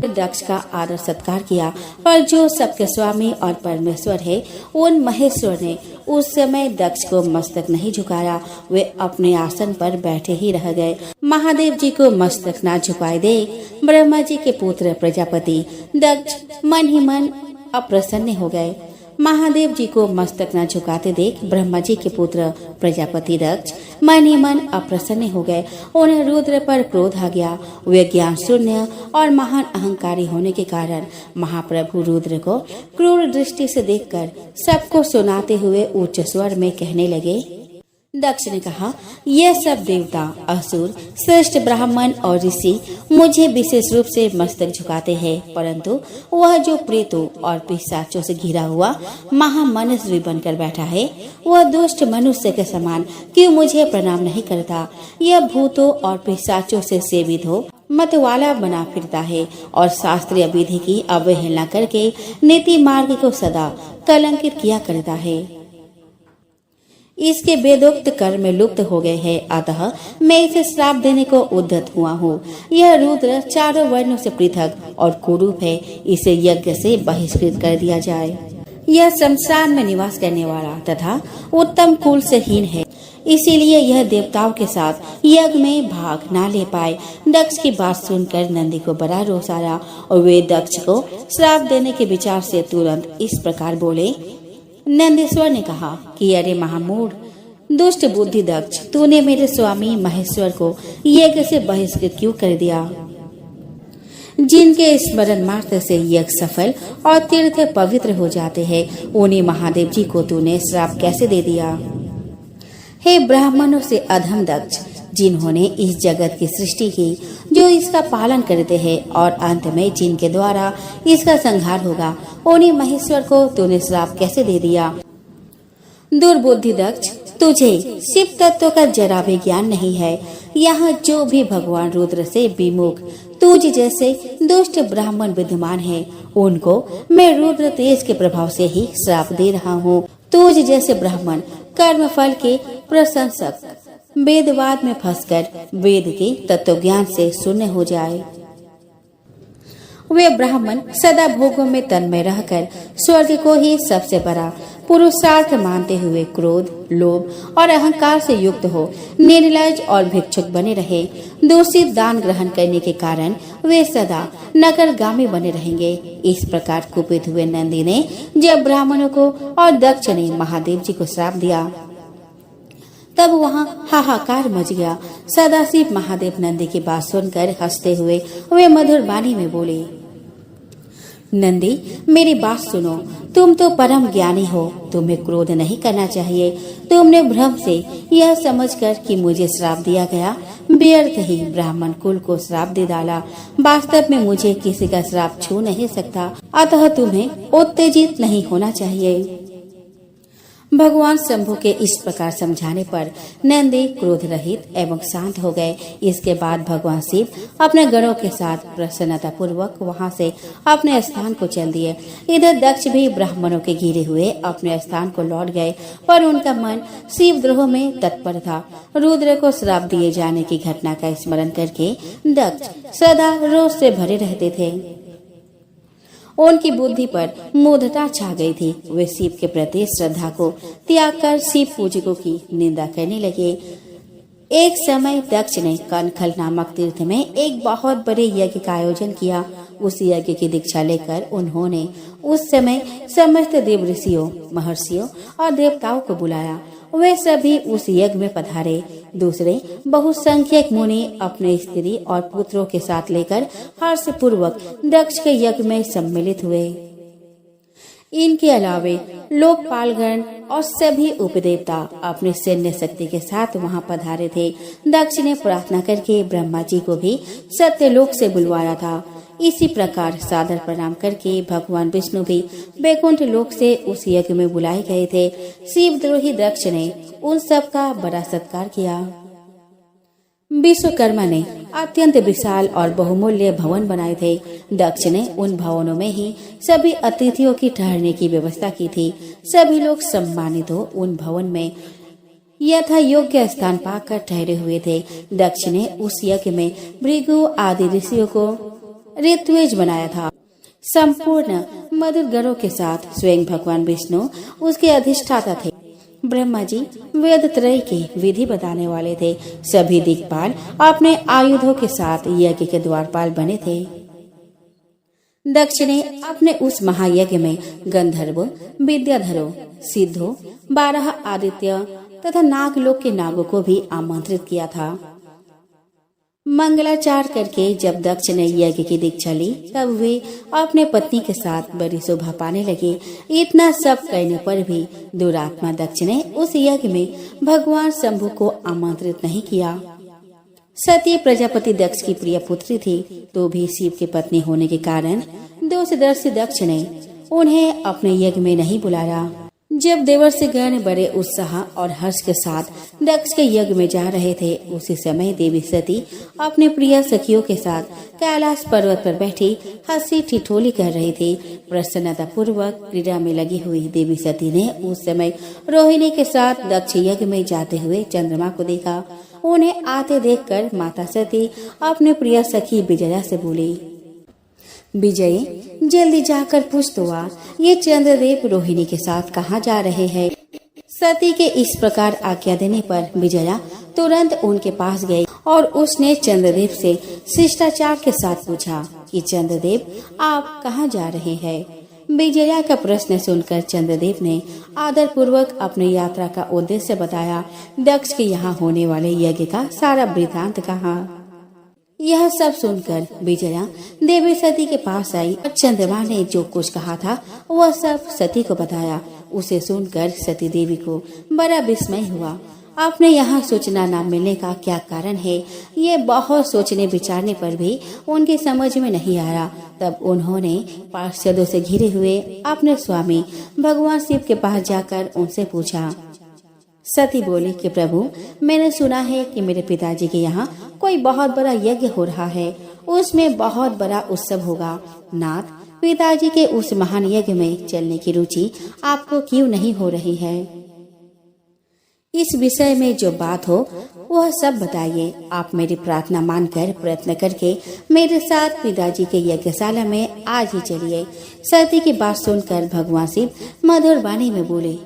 दक्ष का आदर सत्कार किया, पर जो सबके स्वामी और परमेश्वर है, उन महेश्वर ने उस समय दक्ष को मस्तक नहीं झुकाया। वे अपने आसन पर बैठे ही रह गए। महादेव जी को मस्तक न झुकाए देख ब्रह्मा जी के पुत्र प्रजापति दक्ष मन ही मन अप्रसन्न हो गए। महादेव जी को मस्तक न झुकाते देख ब्रह्मा जी के पुत्र प्रजापति दक्ष मन ही मन अप्रसन्न हो गए। उन्हें रुद्र पर क्रोध आ गया। वे ज्ञान शून्य और महान अहंकारी होने के कारण महाप्रभु रुद्र को क्रूर दृष्टि से देखकर सबको सुनाते हुए उच्च स्वर में कहने लगे। दक्ष ने कहा, ये सब देवता, असुर, श्रेष्ठ ब्राह्मण और ऋषि मुझे विशेष रूप से मस्तक झुकाते हैं, परंतु वह जो प्रेतों और पिशाचों से घिरा हुआ महामनस्वी बनकर बैठा है, वह दुष्ट मनुष्य के समान क्यों मुझे प्रणाम नहीं करता? यह भूतों और पिशाचों से सेवित हो मतवाला बना फिरता है और शास्त्रीय विधि की अवहेलना करके नीति मार्ग को सदा कलंकित किया करता है। इसके वेदोक्त कर्म लुप्त हो गए हैं, अतः मैं इसे श्राप देने को उद्यत हुआ हूँ। यह रुद्र चारों वर्णों से पृथक और कुरूप है, इसे यज्ञ से बहिष्कृत कर दिया जाए। यह शमशान में निवास करने वाला तथा उत्तम कुल से हीन है, इसीलिए यह देवताओं के साथ यज्ञ में भाग न ले पाए। दक्ष की बात सुनकर नंदी को बड़ा रोष आया और वे दक्ष को श्राप देने के विचार से तुरंत इस प्रकार बोले। नंदीश्वर ने कहा कि अरे महामूढ़, दुष्ट बुद्धि दक्ष, तूने मेरे स्वामी महेश्वर को यज्ञ से बहिष्कृत क्यों कर दिया? जिनके स्मरण मात्र से यज्ञ सफल और तीर्थ पवित्र हो जाते हैं, उन्हीं महादेव जी को तूने श्राप कैसे दे दिया? हे ब्राह्मणों से अधम दक्ष, जिन्होंने इस जगत की सृष्टि की, जो इसका पालन करते हैं और अंत में जिनके द्वारा इसका संहार होगा, उन्हीं महेश्वर को तूने श्राप कैसे दे दिया? दुर्बुद्धि दक्ष, तुझे शिव तत्व का जरा भी ज्ञान नहीं है। यहाँ जो भी भगवान रुद्र से विमुख तुझ जैसे दुष्ट ब्राह्मण विद्यमान हैं, उनको मैं रुद्र तेज के प्रभाव से ही श्राप दे रहा हूँ। तुझ जैसे ब्राह्मण कर्म फल के प्रशंसक वेदवाद में फंसकर वेद के तत्व ज्ञान से शून्य हो जाए। वे ब्राह्मण सदा भोगों में तन्मय रहकर स्वर्ग को ही सबसे बड़ा पुरुषार्थ मानते हुए क्रोध, लोभ और अहंकार से युक्त हो निर्लज और भिक्षुक बने रहे। दूषित दान ग्रहण करने के कारण वे सदा नगरगामी बने रहेंगे। इस प्रकार कुपित हुए नंदी ने जब ब्राह्मणों को और दक्ष ने महादेव जी को श्राप दिया, तब वहाँ हाहाकार मच गया। सदाशिव महादेव नंदी की बात सुनकर हंसते हुए वे मधुर वाणी में बोले, नंदी, मेरी बात सुनो। तुम तो परम ज्ञानी हो, तुम्हें क्रोध नहीं करना चाहिए। तुमने भ्रम से यह समझकर कि मुझे श्राप दिया गया, व्यर्थ ही ब्राह्मण कुल को श्राप दे डाला। वास्तव में मुझे किसी का श्राप छू नहीं सकता, अतः तुम्हें उत्तेजित नहीं होना चाहिए। भगवान शंभु के इस प्रकार समझाने पर नंदी क्रोध रहित एवं शांत हो गए। इसके बाद भगवान शिव अपने गणों के साथ प्रसन्नता पूर्वक वहां से अपने स्थान को चल दिए। इधर दक्ष भी ब्राह्मणों के घिरे हुए अपने स्थान को लौट गए, पर उनका मन शिव द्रोह में तत्पर था। रुद्र को श्राप दिए जाने की घटना का स्मरण करके दक्ष सदा रोष से भरे रहते थे। उनकी बुद्धि पर मूढ़ता छा गई थी। वे शिव के प्रति श्रद्धा को त्याग कर शिव पूजकों की निंदा करने लगे। एक समय दक्ष ने कनखल नामक तीर्थ में एक बहुत बड़े यज्ञ का आयोजन किया। उस यज्ञ की दीक्षा लेकर उन्होंने उस समय समस्त देव ऋषियों, महर्षियों और देवताओं को बुलाया। वे सभी उस यज्ञ में पधारे। दूसरे बहुसंख्यक मुनि अपने स्त्री और पुत्रों के साथ लेकर हर्ष पूर्वक दक्ष के यज्ञ में सम्मिलित हुए। इनके अलावे लोकपालगण और सभी उपदेवता अपने सैन्य शक्ति के साथ वहां पधारे थे। दक्ष ने प्रार्थना करके ब्रह्मा जी को भी सत्यलोक से बुलवाया था। इसी प्रकार सादर प्रणाम करके भगवान विष्णु भी वैकुंठ लोक से उस यज्ञ में बुलाए गए थे। शिवद्रोही दक्ष ने उन सब का बड़ा सत्कार किया। विश्वकर्मा ने अत्यंत विशाल और बहुमूल्य भवन बनाए थे। दक्ष ने उन भवनों में ही सभी अतिथियों की ठहरने की व्यवस्था की थी। सभी लोग सम्मानित हो उन भवन में यथा योग्य स्थान पाकर ठहरे हुए थे। दक्ष ने उस यज्ञ में भृगु आदि ऋषियों को ऋत्विज बनाया था। संपूर्ण मधुर गणों के साथ स्वयं भगवान विष्णु उसके अधिष्ठाता थे। ब्रह्मा जी वेद त्रय की विधि बताने वाले थे। सभी दिक्पाल अपने आयुधों के साथ यज्ञ के द्वारपाल बने थे। दक्ष ने अपने उस महायज्ञ में गंधर्वों, विद्याधरों, सिद्धों, 12 आदित्य तथा नागलोक के नागों को भी आमंत्रित किया था। मंगलाचार करके जब दक्ष ने यज्ञ की दीक्षा ली, तब वे अपने पत्नी के साथ बड़ी शोभा पाने लगे। इतना सब करने पर भी दुरात्मा दक्ष ने उस यज्ञ में भगवान शंभु को आमंत्रित नहीं किया। सती प्रजापति दक्ष की प्रिय पुत्री थी, तो भी शिव की पत्नी होने के कारण दोषदर्शी दक्ष ने उन्हें अपने यज्ञ में नहीं बुलाया। जब देवर्षि गण बड़े उत्साह और हर्ष के साथ दक्ष के यज्ञ में जा रहे थे, उसी समय देवी सती अपने प्रिय सखियों के साथ कैलाश पर्वत पर बैठी हंसी ठिठोली कर रही थी। प्रसन्नता पूर्वक क्रीड़ा में लगी हुई देवी सती ने उस समय रोहिणी के साथ दक्ष यज्ञ में जाते हुए चंद्रमा को देखा। उन्हें आते देखकर माता सती अपने प्रिय सखी विजया से बोली, विजय, जल्दी जाकर पूछ तो आ, ये चंद्रदेव रोहिणी के साथ कहाँ जा रहे हैं। सती के इस प्रकार आज्ञा देने पर विजया तुरंत उनके पास गई और उसने चंद्रदेव से शिष्टाचार के साथ पूछा कि चंद्रदेव, आप कहाँ जा रहे हैं। विजया का प्रश्न सुनकर चंद्रदेव ने आदर पूर्वक अपनी यात्रा का उद्देश्य बताया। दक्ष के यहाँ होने वाले यज्ञ का सारा वृतांत कहा। यह सब सुनकर विजया देवी सती के पास आई और चंद्रमा ने जो कुछ कहा था वह सब सती को बताया। उसे सुनकर सती देवी को बड़ा विस्मय हुआ। अपने यहाँ सूचना न मिलने का क्या कारण है, ये बहुत सोचने विचारने पर भी उनकी समझ में नहीं आया। तब उन्होंने पार्षदों से घिरे हुए अपने स्वामी भगवान शिव के पास जाकर उनसे पूछा। सती बोली कि प्रभु, मैंने सुना है कि मेरे पिताजी के यहाँ कोई बहुत बड़ा यज्ञ हो रहा है, उसमें बहुत बड़ा उत्सव होगा। नाथ, पिताजी के उस महान यज्ञ में चलने की रुचि आपको क्यों नहीं हो रही है? इस विषय में जो बात हो वह सब बताइए। आप मेरी प्रार्थना मानकर प्रयत्न करके मेरे साथ पिताजी के यज्ञशाला में आज ही चलिए। सती की बात सुनकर भगवान शिव मधुर वाणी में बोले,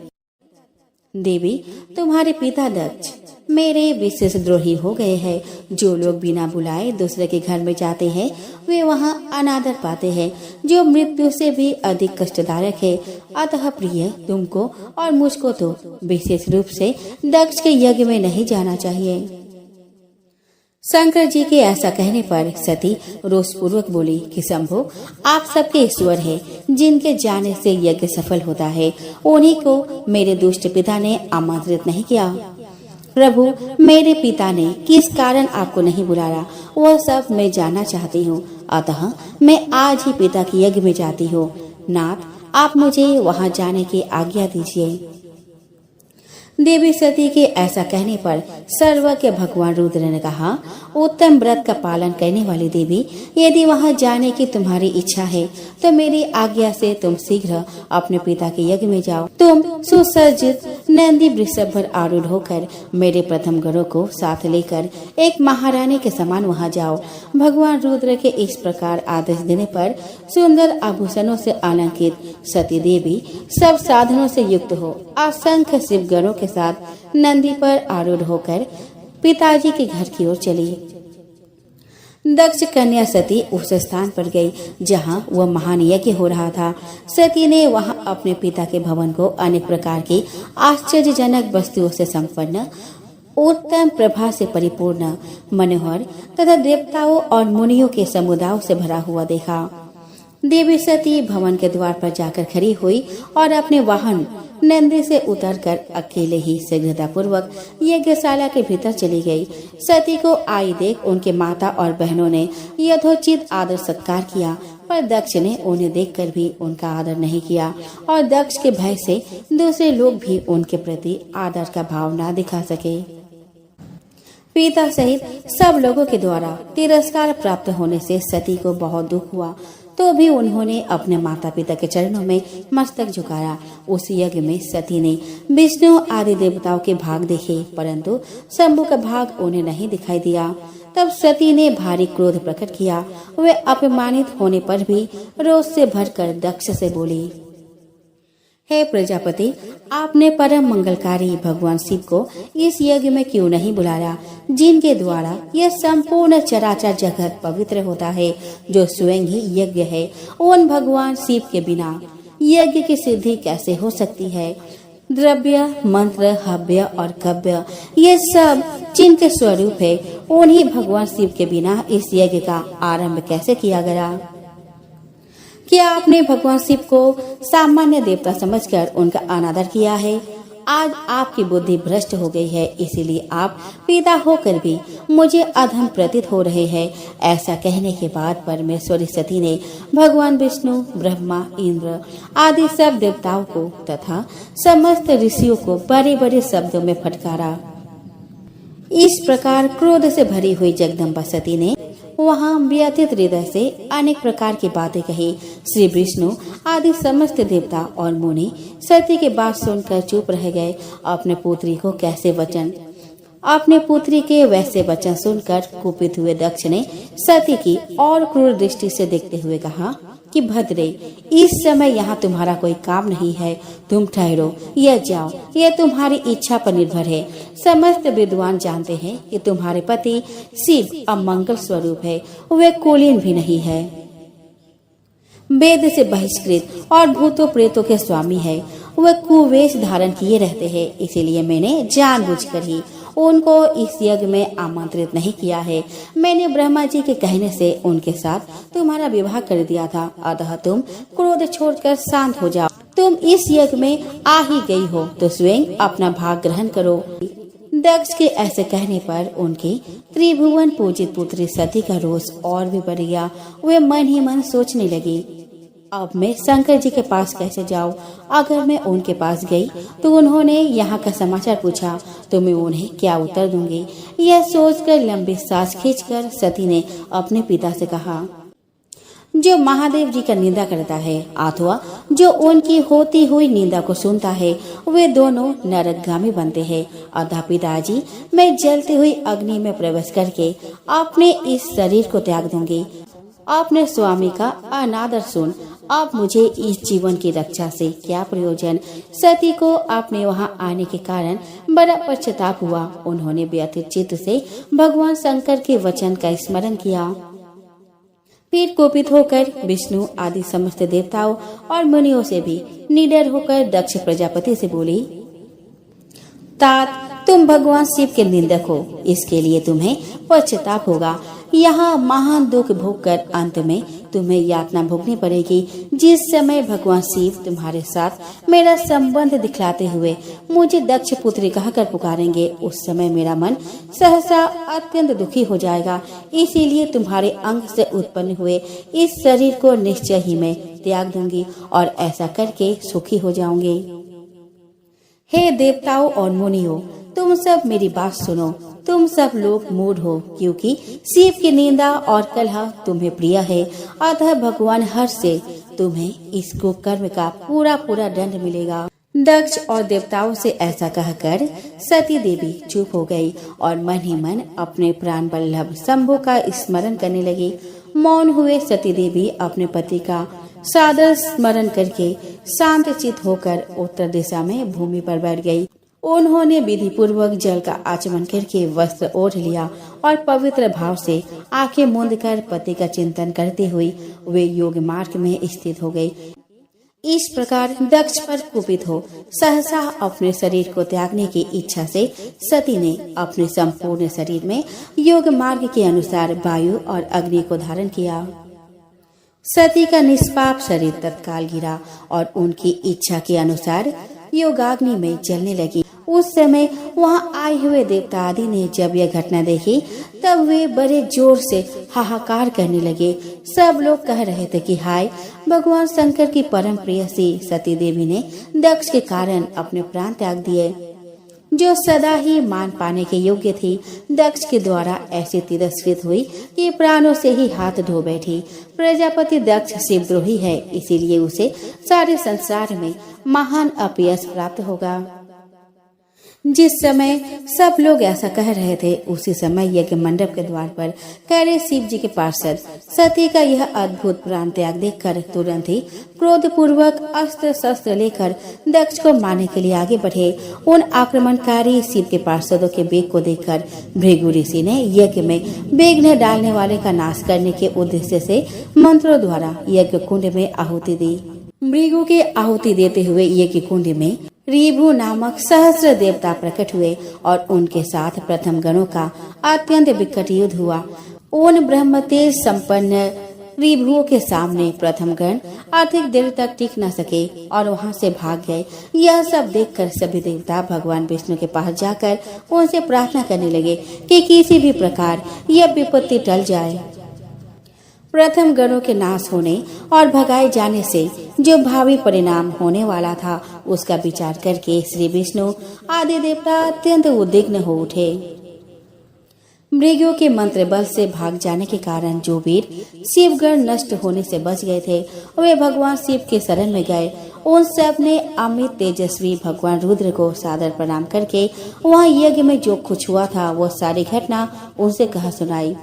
देवी, तुम्हारे पिता दक्ष मेरे विशेष द्रोही हो गए हैं। जो लोग बिना बुलाए दूसरे के घर में जाते हैं वे वहाँ अनादर पाते हैं, जो मृत्यु से भी अधिक कष्टदायक है। अतः प्रिय, तुमको और मुझको तो विशेष रूप से दक्ष के यज्ञ में नहीं जाना चाहिए। शंकर जी के ऐसा कहने पर सती रोष पूर्वक बोली कि शंभो, आप सबके ईश्वर है, जिनके जाने से यज्ञ सफल होता है, उन्हीं को मेरे दुष्ट पिता ने आमंत्रित नहीं किया। प्रभु, मेरे पिता ने किस कारण आपको नहीं बुलाया वह सब मैं जानना चाहती हूँ। अतः मैं आज ही पिता के यज्ञ में जाती हूँ। नाथ, आप मुझे वहाँ जाने की आज्ञा दीजिए। देवी सती के ऐसा कहने पर सर्वज्ञ भगवान रुद्र ने कहा, उत्तम व्रत का पालन करने वाली देवी, यदि वहां जाने की तुम्हारी इच्छा है तो मेरी आज्ञा से तुम शीघ्र अपने पिता के यज्ञ में जाओ। तुम सुसज्जित नंदी वृषभ पर आरूढ़ होकर मेरे प्रथम गणों को साथ लेकर एक महारानी के समान वहां जाओ। भगवान रुद्र के इस प्रकार आदेश देने पर सुंदर आभूषणों से अलंकृत सती देवी सब साधनों से युक्त हो असंख्य शिव गणों के साथ नंदी पर आरूढ़ होकर पिताजी के घर की ओर चली। दक्ष कन्या सती उस स्थान पर गई जहां वह महान यज्ञ हो रहा था। सती ने वहां अपने पिता के भवन को अनेक प्रकार की आश्चर्यजनक वस्तुओं से संपन्न, उत्तम प्रभा से परिपूर्ण, मनोहर तथा देवताओं और मुनियों के समुदायों से भरा हुआ देखा। देवी सती भवन के द्वार पर जाकर खड़ी हुई और अपने वाहन नंदी से उतरकर अकेले ही शीघ्रता पूर्वक यज्ञशाला के भीतर चली गई। सती को आई देख उनके माता और बहनों ने यथोचित आदर सत्कार किया, पर दक्ष ने उन्हें देखकर भी उनका आदर नहीं किया और दक्ष के भय से दूसरे लोग भी उनके प्रति आदर का भाव न दिखा सके। पिता सहित सब लोगों के द्वारा तिरस्कार प्राप्त होने से सती को बहुत दुख हुआ, तो भी उन्होंने अपने माता पिता के चरणों में मस्तक झुकाया। उस यज्ञ में सती ने विष्णु आदि देवताओं के भाग देखे, परंतु शंभु का भाग उन्हें नहीं दिखाई दिया। तब सती ने भारी क्रोध प्रकट किया। वे अपमानित होने पर भी रोष से भरकर दक्ष से बोली, हे प्रजापति, आपने परम मंगलकारी भगवान शिव को इस यज्ञ में क्यों नहीं बुलाया, जिनके द्वारा यह संपूर्ण चराचर जगत पवित्र होता है, जो स्वयं ही यज्ञ है। उन भगवान शिव के बिना यज्ञ की सिद्धि कैसे हो सकती है? द्रव्य, मंत्र, हव्य और कव्य, ये सब जिनके स्वरूप है, उन्हीं भगवान शिव के बिना इस यज्ञ का आरंभ कैसे किया गया? क्या आपने भगवान शिव को सामान्य देवता समझकर उनका अनादर किया है? आज आपकी बुद्धि भ्रष्ट हो गई है, इसीलिए आप पिता होकर भी मुझे अधम प्रतीत हो रहे हैं। ऐसा कहने के बाद परमेश्वरी सती ने भगवान विष्णु, ब्रह्मा, इंद्र आदि सब देवताओं को तथा समस्त ऋषियों को बड़े बड़े शब्दों में फटकारा। इस प्रकार क्रोध से भरी हुई जगदम्बा सती ने वहाँ व्यथित हृदय से अनेक प्रकार की बातें कही। श्री विष्णु आदि समस्त देवता और मुनि सती की बात सुनकर चुप रह गए। अपने पुत्री के वैसे वचन सुनकर कुपित हुए दक्ष ने सती की और क्रूर दृष्टि से देखते हुए कहा कि भद्रे, इस समय यहाँ तुम्हारा कोई काम नहीं है, तुम ठहरो या जाओ, यह तुम्हारी इच्छा पर निर्भर है। समस्त विद्वान जानते हैं कि तुम्हारे पति शिव अमंगल स्वरूप है, वे कुलीन भी नहीं है। वेद से बहिष्कृत और भूतों प्रेतों के स्वामी है। वह कुवेश धारण किए रहते हैं, इसीलिए मैंने जानबूझकर ही उनको इस यज्ञ में आमंत्रित नहीं किया है। मैंने ब्रह्मा जी के कहने से उनके साथ तुम्हारा विवाह कर दिया था, अतः तुम क्रोध छोड़कर शांत हो जाओ। तुम इस यज्ञ में आ ही गई हो तो स्वयं अपना भाग ग्रहण करो। दक्ष के ऐसे कहने पर उनकी त्रिभुवन पूजित पुत्री सती का रोष और भी बढ़ गया। वे मन ही मन सोचने लगी, अब मैं शंकर जी के पास कैसे जाऊं? अगर मैं उनके पास गई तो उन्होंने यहाँ का समाचार पूछा तो मैं उन्हें क्या उत्तर दूंगी? यह सोचकर लंबी सांस खींचकर सती ने अपने पिता से कहा, जो महादेव जी का निंदा करता है अथवा जो उनकी होती हुई निंदा को सुनता है, वे दोनों नरकगामी बनते हैं। अतः पिताजी, मैं जलती हुई अग्नि में प्रवेश करके अपने इस शरीर को त्याग दूंगी। अपने स्वामी का अनादर सुन, अब मुझे इस जीवन की रक्षा से क्या प्रयोजन? सती को अपने वहाँ आने के कारण बड़ा पश्चाताप हुआ। उन्होंने व्यथित चित्त से भगवान शंकर के वचन का स्मरण किया। फिर कोपित होकर विष्णु आदि समस्त देवताओं और मुनियों से भी निडर होकर दक्ष प्रजापति से बोली, तात, तुम भगवान शिव के निंदक हो, इसके लिए तुम्हें पश्चाताप होगा। यहाँ महान दुख भोगकर अंत में तुम्हें यातना भोगनी पड़ेगी। जिस समय भगवान शिव तुम्हारे साथ मेरा संबंध दिखलाते हुए मुझे दक्ष पुत्री कहकर पुकारेंगे, उस समय मेरा मन सहसा अत्यंत दुखी हो जाएगा। इसीलिए तुम्हारे अंग से उत्पन्न हुए इस शरीर को निश्चय ही मैं त्याग दूंगी और ऐसा करके सुखी हो जाऊंगी। हे देवताओं और मुनियों, तुम सब मेरी बात सुनो। तुम सब लोग मूढ़ हो, क्योंकि शिव की निंदा और कलह तुम्हें प्रिय है। अतः भगवान हर्ष से तुम्हें इस कुकर्म का पूरा दंड मिलेगा। दक्ष और देवताओं से ऐसा कहकर सती देवी चुप हो गई और मन ही मन अपने प्राण वल्लभ शंभु का स्मरण करने लगी। मौन हुए सती देवी अपने पति का सादर स्मरण करके शांत चित होकर उत्तर दिशा में भूमि पर बैठ गई। उन्होंने विधि पूर्वक जल का आचमन करके वस्त्र ओढ़ लिया और पवित्र भाव से आंखें मूंद कर पति का चिंतन करते हुए वे योग मार्ग में स्थित हो गई। इस प्रकार दक्ष पर कुपित हो सहसा अपने शरीर को त्यागने की इच्छा से सती ने अपने संपूर्ण शरीर में योग मार्ग के अनुसार वायु और अग्नि को धारण किया। सती का निष्पाप शरीर तत्काल गिरा और उनकी इच्छा के अनुसार योगाग्नि में जलने लगी। उस समय वहाँ आए हुए देवता आदि ने जब यह घटना देखी तब वे बड़े जोर से हाहाकार करने लगे। सब लोग कह रहे थे कि हाय, भगवान शंकर की परम प्रेयसी सती देवी ने दक्ष के कारण अपने प्राण त्याग दिए, जो सदा ही मान पाने के योग्य थी। दक्ष के द्वारा ऐसी तिरस्कृत हुई कि प्राणों से ही हाथ धो बैठी। प्रजापति दक्ष शिवद्रोही है, इसीलिए उसे सारे संसार में महान अपयश प्राप्त होगा। जिस समय सब लोग ऐसा कह रहे थे, उसी समय यज्ञ मंडप के द्वार पर खड़े शिव जी के पार्षद सती का यह अद्भुत प्राण त्याग देखकर तुरंत ही क्रोध पूर्वक अस्त्र शस्त्र लेकर दक्ष को मारने के लिए आगे बढ़े। उन आक्रमणकारी शिव के पार्षदों के वेग को देखकर भृगु ऋषि ने यज्ञ में विघ्न डालने वाले का नाश करने के उद्देश्य से मंत्रों द्वारा यज्ञ कुंड में आहुति दी। भृगु के आहुति देते हुए यज्ञ कुंड में ऋभु नामक सहस्र देवता प्रकट हुए और उनके साथ प्रथम गणों का अत्यंत विकट युद्ध हुआ। उन ब्रह्म तेज संपन्न ऋभुओं के सामने प्रथम गण अधिक देर तक टिक न सके और वहां से भाग गए। यह सब देखकर सभी देवता भगवान विष्णु के पास जाकर उनसे प्रार्थना करने लगे कि किसी भी प्रकार यह विपत्ति टल जाए। प्रथम गणों के नाश होने और भगाए जाने से जो भावी परिणाम होने वाला था, उसका विचार करके श्री विष्णु आदि देवता अत्यंत उद्विग्न हो उठे। मृगों के मंत्र बल से भाग जाने के कारण जो वीर शिवगण नष्ट होने से बच गए थे, वे भगवान शिव के शरण में गए। उन सब ने अमित तेजस्वी भगवान रुद्र को सादर प्रणाम करके वहाँ यज्ञ में जो कुछ हुआ था वो सारी घटना उनसे कहा सुनाई।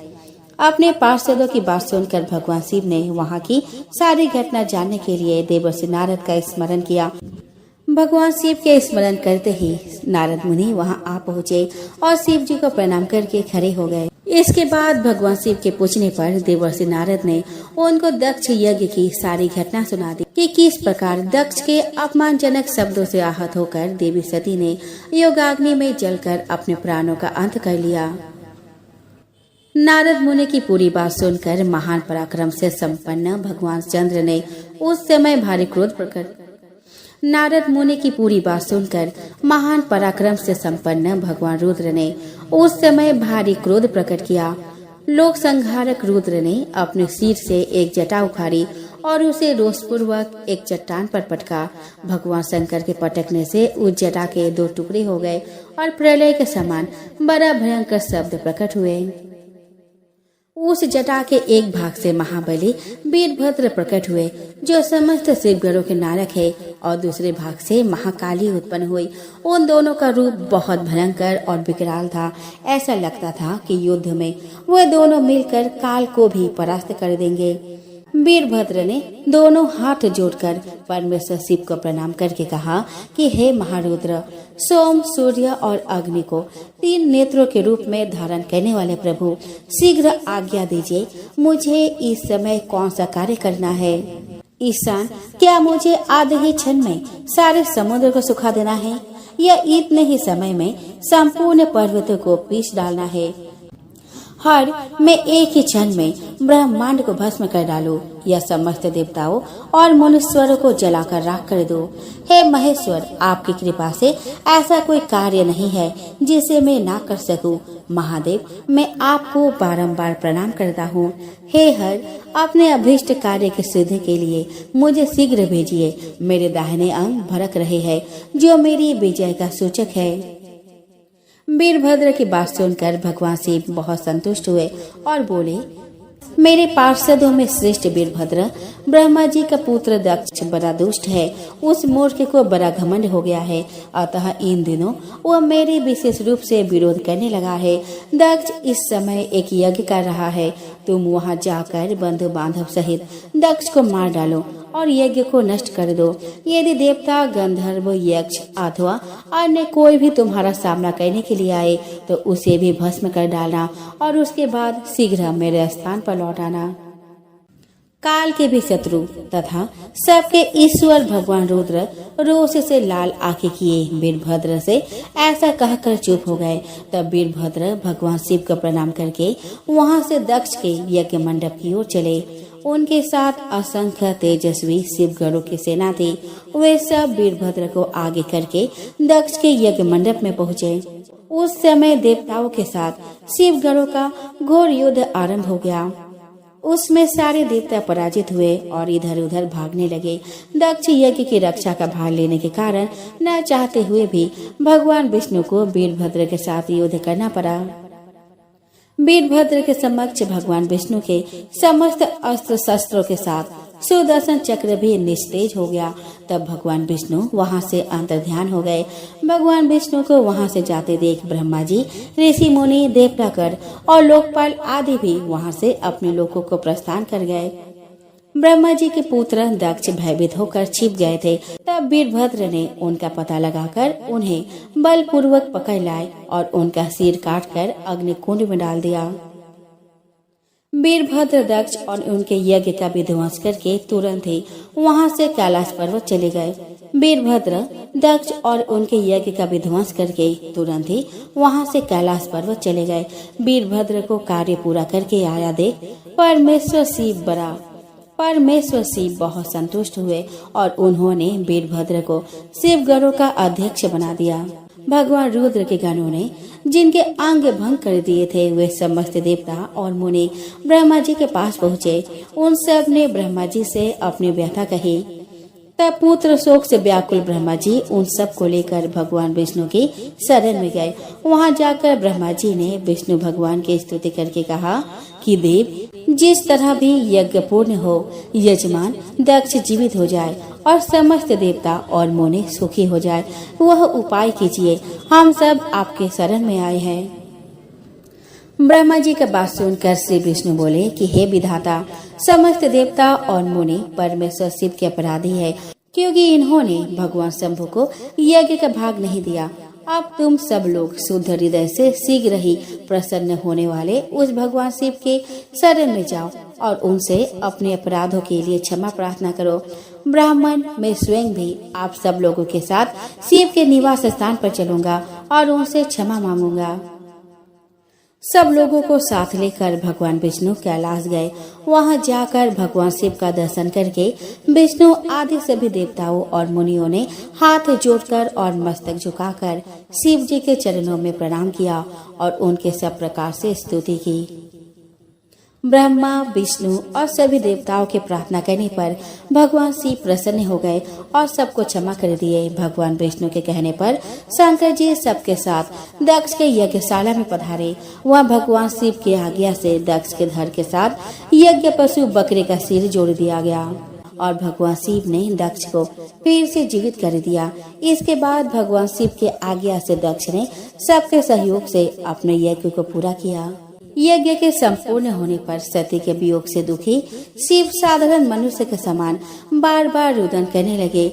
अपने पार्षदों की बात सुनकर भगवान शिव ने वहाँ की सारी घटना जानने के लिए देवर्षि नारद का स्मरण किया। भगवान शिव के स्मरण करते ही नारद मुनि वहाँ आ पहुँचे और शिव जी को प्रणाम करके खड़े हो गए। इसके बाद भगवान शिव के पूछने पर देवर्षि नारद ने उनको दक्ष यज्ञ की सारी घटना सुना दी कि किस प्रकार दक्ष के अपमानजनक शब्दों से आहत होकर देवी सती ने योगाग्नि में जलकर अपने प्राणों का अंत कर लिया। नारद मुनि की पूरी बात सुनकर महान पराक्रम से संपन्न भगवान चंद्र ने उस समय भारी क्रोध प्रकट नारद मुनि की पूरी बात सुनकर महान पराक्रम से संपन्न भगवान रुद्र ने उस समय भारी क्रोध प्रकट किया। लोक संहारक रुद्र ने अपने सिर से एक जटा उखाड़ी और उसे रोषपूर्वक एक चट्टान पर पटका। भगवान शंकर के पटकने से उस जटा के 2 टुकड़े हो गए और प्रलय के समान बड़ा भयंकर शब्द प्रकट हुए। उस जटा के एक भाग से महाबली वीरभद्र प्रकट हुए, जो समस्त शिवगणों के नायक है, और दूसरे भाग से महाकाली उत्पन्न हुई। उन दोनों का रूप बहुत भयंकर और विकराल था। ऐसा लगता था कि युद्ध में वे दोनों मिलकर काल को भी परास्त कर देंगे। वीरभद्र ने दोनों हाथ जोड़कर परमेश्वर शिव को प्रणाम करके कहा कि हे महारुद्र, सोम, सूर्य और अग्नि को 3 नेत्रों के रूप में धारण करने वाले प्रभु, शीघ्र आज्ञा दीजिए, मुझे इस समय कौन सा कार्य करना है। ईशान, क्या मुझे आधे ही क्षण में सारे समुद्र को सुखा देना है या इतने ही समय में संपूर्ण पर्वतों को पीस डालना है? हर मैं एक ही क्षण में ब्रह्मांड को भस्म कर डालूं या समस्त देवताओं और मनुष्यों को जलाकर राख कर दूं। हे महेश्वर, आपकी कृपा से ऐसा कोई कार्य नहीं है जिसे मैं ना कर सकूं। महादेव, मैं आपको बारंबार प्रणाम करता हूँ। हे हर, अपने अभीष्ट कार्य की सिद्धि के लिए मुझे शीघ्र भेजिए। मेरे दाहिने अंग भड़क रहे हैं, जो मेरी विजय का सूचक है। वीरभद्र की बात सुनकर भगवान शिव बहुत संतुष्ट हुए और बोले, मेरे पार्षदों में श्रेष्ठ वीरभद्र, ब्रह्मा जी का पुत्र दक्ष बड़ा दुष्ट है। उस मूर्ख को बड़ा घमंड हो गया है, अतः इन दिनों वह मेरे विशेष रूप से विरोध करने लगा है। दक्ष इस समय एक यज्ञ कर रहा है। तुम वहां जाकर बंधु बांधव सहित दक्ष को मार डालो और यज्ञ को नष्ट कर दो। यदि देवता, गंधर्व, यक्ष अथवा अन्य कोई भी तुम्हारा सामना करने के लिए आए तो उसे भी भस्म कर डालना और उसके बाद शीघ्र मेरे स्थान पर लौट आना। काल के भी शत्रु तथा सबके ईश्वर भगवान रुद्र रोष से लाल आंखें किए वीरभद्र से ऐसा कहकर चुप हो गए। तब वीरभद्र भगवान शिव को प्रणाम करके वहां से दक्ष के यज्ञ मंडप की ओर चले। उनके साथ असंख्य तेजस्वी शिवगणों की सेना थी। वे सब वीरभद्र को आगे करके दक्ष के यज्ञ मंडप में पहुँचे। उस समय देवताओं के साथ शिवगणों का घोर युद्ध आरंभ हो गया। उसमें सारे देवता पराजित हुए और इधर उधर भागने लगे। दक्ष यज्ञ की रक्षा का भार लेने के कारण न चाहते हुए भी भगवान विष्णु को वीरभद्र के साथ युद्ध करना पड़ा। वीरभद्र के समक्ष भगवान विष्णु के समस्त अस्त्र शस्त्रों के साथ सुदर्शन चक्र भी निस्तेज हो गया। तब भगवान विष्णु वहां से अंतर्ध्यान हो गए। भगवान विष्णु को वहां से जाते देख ब्रह्मा जी, ऋषि मुनि, देवतागण और लोकपाल आदि भी वहां से अपने लोकों को प्रस्थान कर गए। ब्रह्मा जी के पुत्र दक्ष भयभीत होकर छिप गए थे। तब वीरभद्र ने उनका पता लगाकर उन्हें बलपूर्वक पकड़ लाए और उनका सिर काटकर अग्नि कुंड में डाल दिया। वीरभद्र दक्ष और उनके यज्ञ का विध्वंस करके तुरंत ही वहां से कैलाश पर्वत चले गए। वीरभद्र दक्ष और उनके यज्ञ का विध्वंस करके तुरंत ही वहां से कैलाश पर्वत चले गए। वीरभद्र को कार्य पूरा करके आया देख परमेश्वर शिव बहुत संतुष्ट हुए और उन्होंने वीरभद्र को शिवगणों का अध्यक्ष बना दिया। भगवान रुद्र के गणों ने जिनके अंग भंग कर दिए थे वे समस्त देवता और मुनि ब्रह्मा जी के पास पहुँचे। उन सब ने ब्रह्मा जी से अपनी व्यथा कही। तब पुत्र शोक से व्याकुल ब्रह्मा जी उन सब को लेकर भगवान विष्णु की शरण में गए। वहां जाकर ब्रह्मा जी ने विष्णु भगवान की स्तुति करके कहा कि देव, जिस तरह भी यज्ञ पूर्ण हो, यजमान दक्ष जीवित हो जाए और समस्त देवता और मुनि सुखी हो जाए, वह उपाय कीजिए। हम सब आपके शरण में आए हैं। ब्रह्मा जी का बात सुनकर श्री विष्णु बोले कि हे विधाता, समस्त देवता और मुनि परमेश्वर शिव के अपराधी है, क्योंकि इन्होंने भगवान शंभु को यज्ञ का भाग नहीं दिया अब तुम सब लोग शुद्ध हृदय से शीघ्र ही प्रसन्न होने वाले उस भगवान शिव के शरण में जाओ और उनसे अपने अपराधों के लिए क्षमा प्रार्थना करो। ब्राह्मण, मैं स्वयं भी आप सब लोगों के साथ शिव के निवास स्थान पर चलूंगा और उनसे क्षमा मांगूंगा। सब लोगों को साथ लेकर भगवान विष्णु कैलाश गए। वहां जाकर भगवान शिव का दर्शन करके विष्णु आदि सभी देवताओं और मुनियों ने हाथ जोड़कर और मस्तक झुकाकर शिव जी के चरणों में प्रणाम किया और उनके सब प्रकार से स्तुति की। ब्रह्मा, विष्णु और सभी देवताओं के प्रार्थना करने पर भगवान शिव प्रसन्न हो गए और सबको क्षमा कर दिए। भगवान विष्णु के कहने पर शंकर जी सबके साथ दक्ष के यज्ञशाला में पधारे। वहाँ भगवान शिव की आज्ञा से दक्ष के धड़ के साथ यज्ञ पशु बकरे का सिर जोड़ दिया गया और भगवान शिव ने दक्ष को फिर से जीवित कर दिया। इसके बाद भगवान शिव के आज्ञा से दक्ष ने सबके सहयोग से अपने यज्ञ को पूरा किया। यज्ञ के संपूर्ण होने पर सती के वियोग से दुखी शिव साधारण मनुष्य के समान बार बार रुदन करने लगे।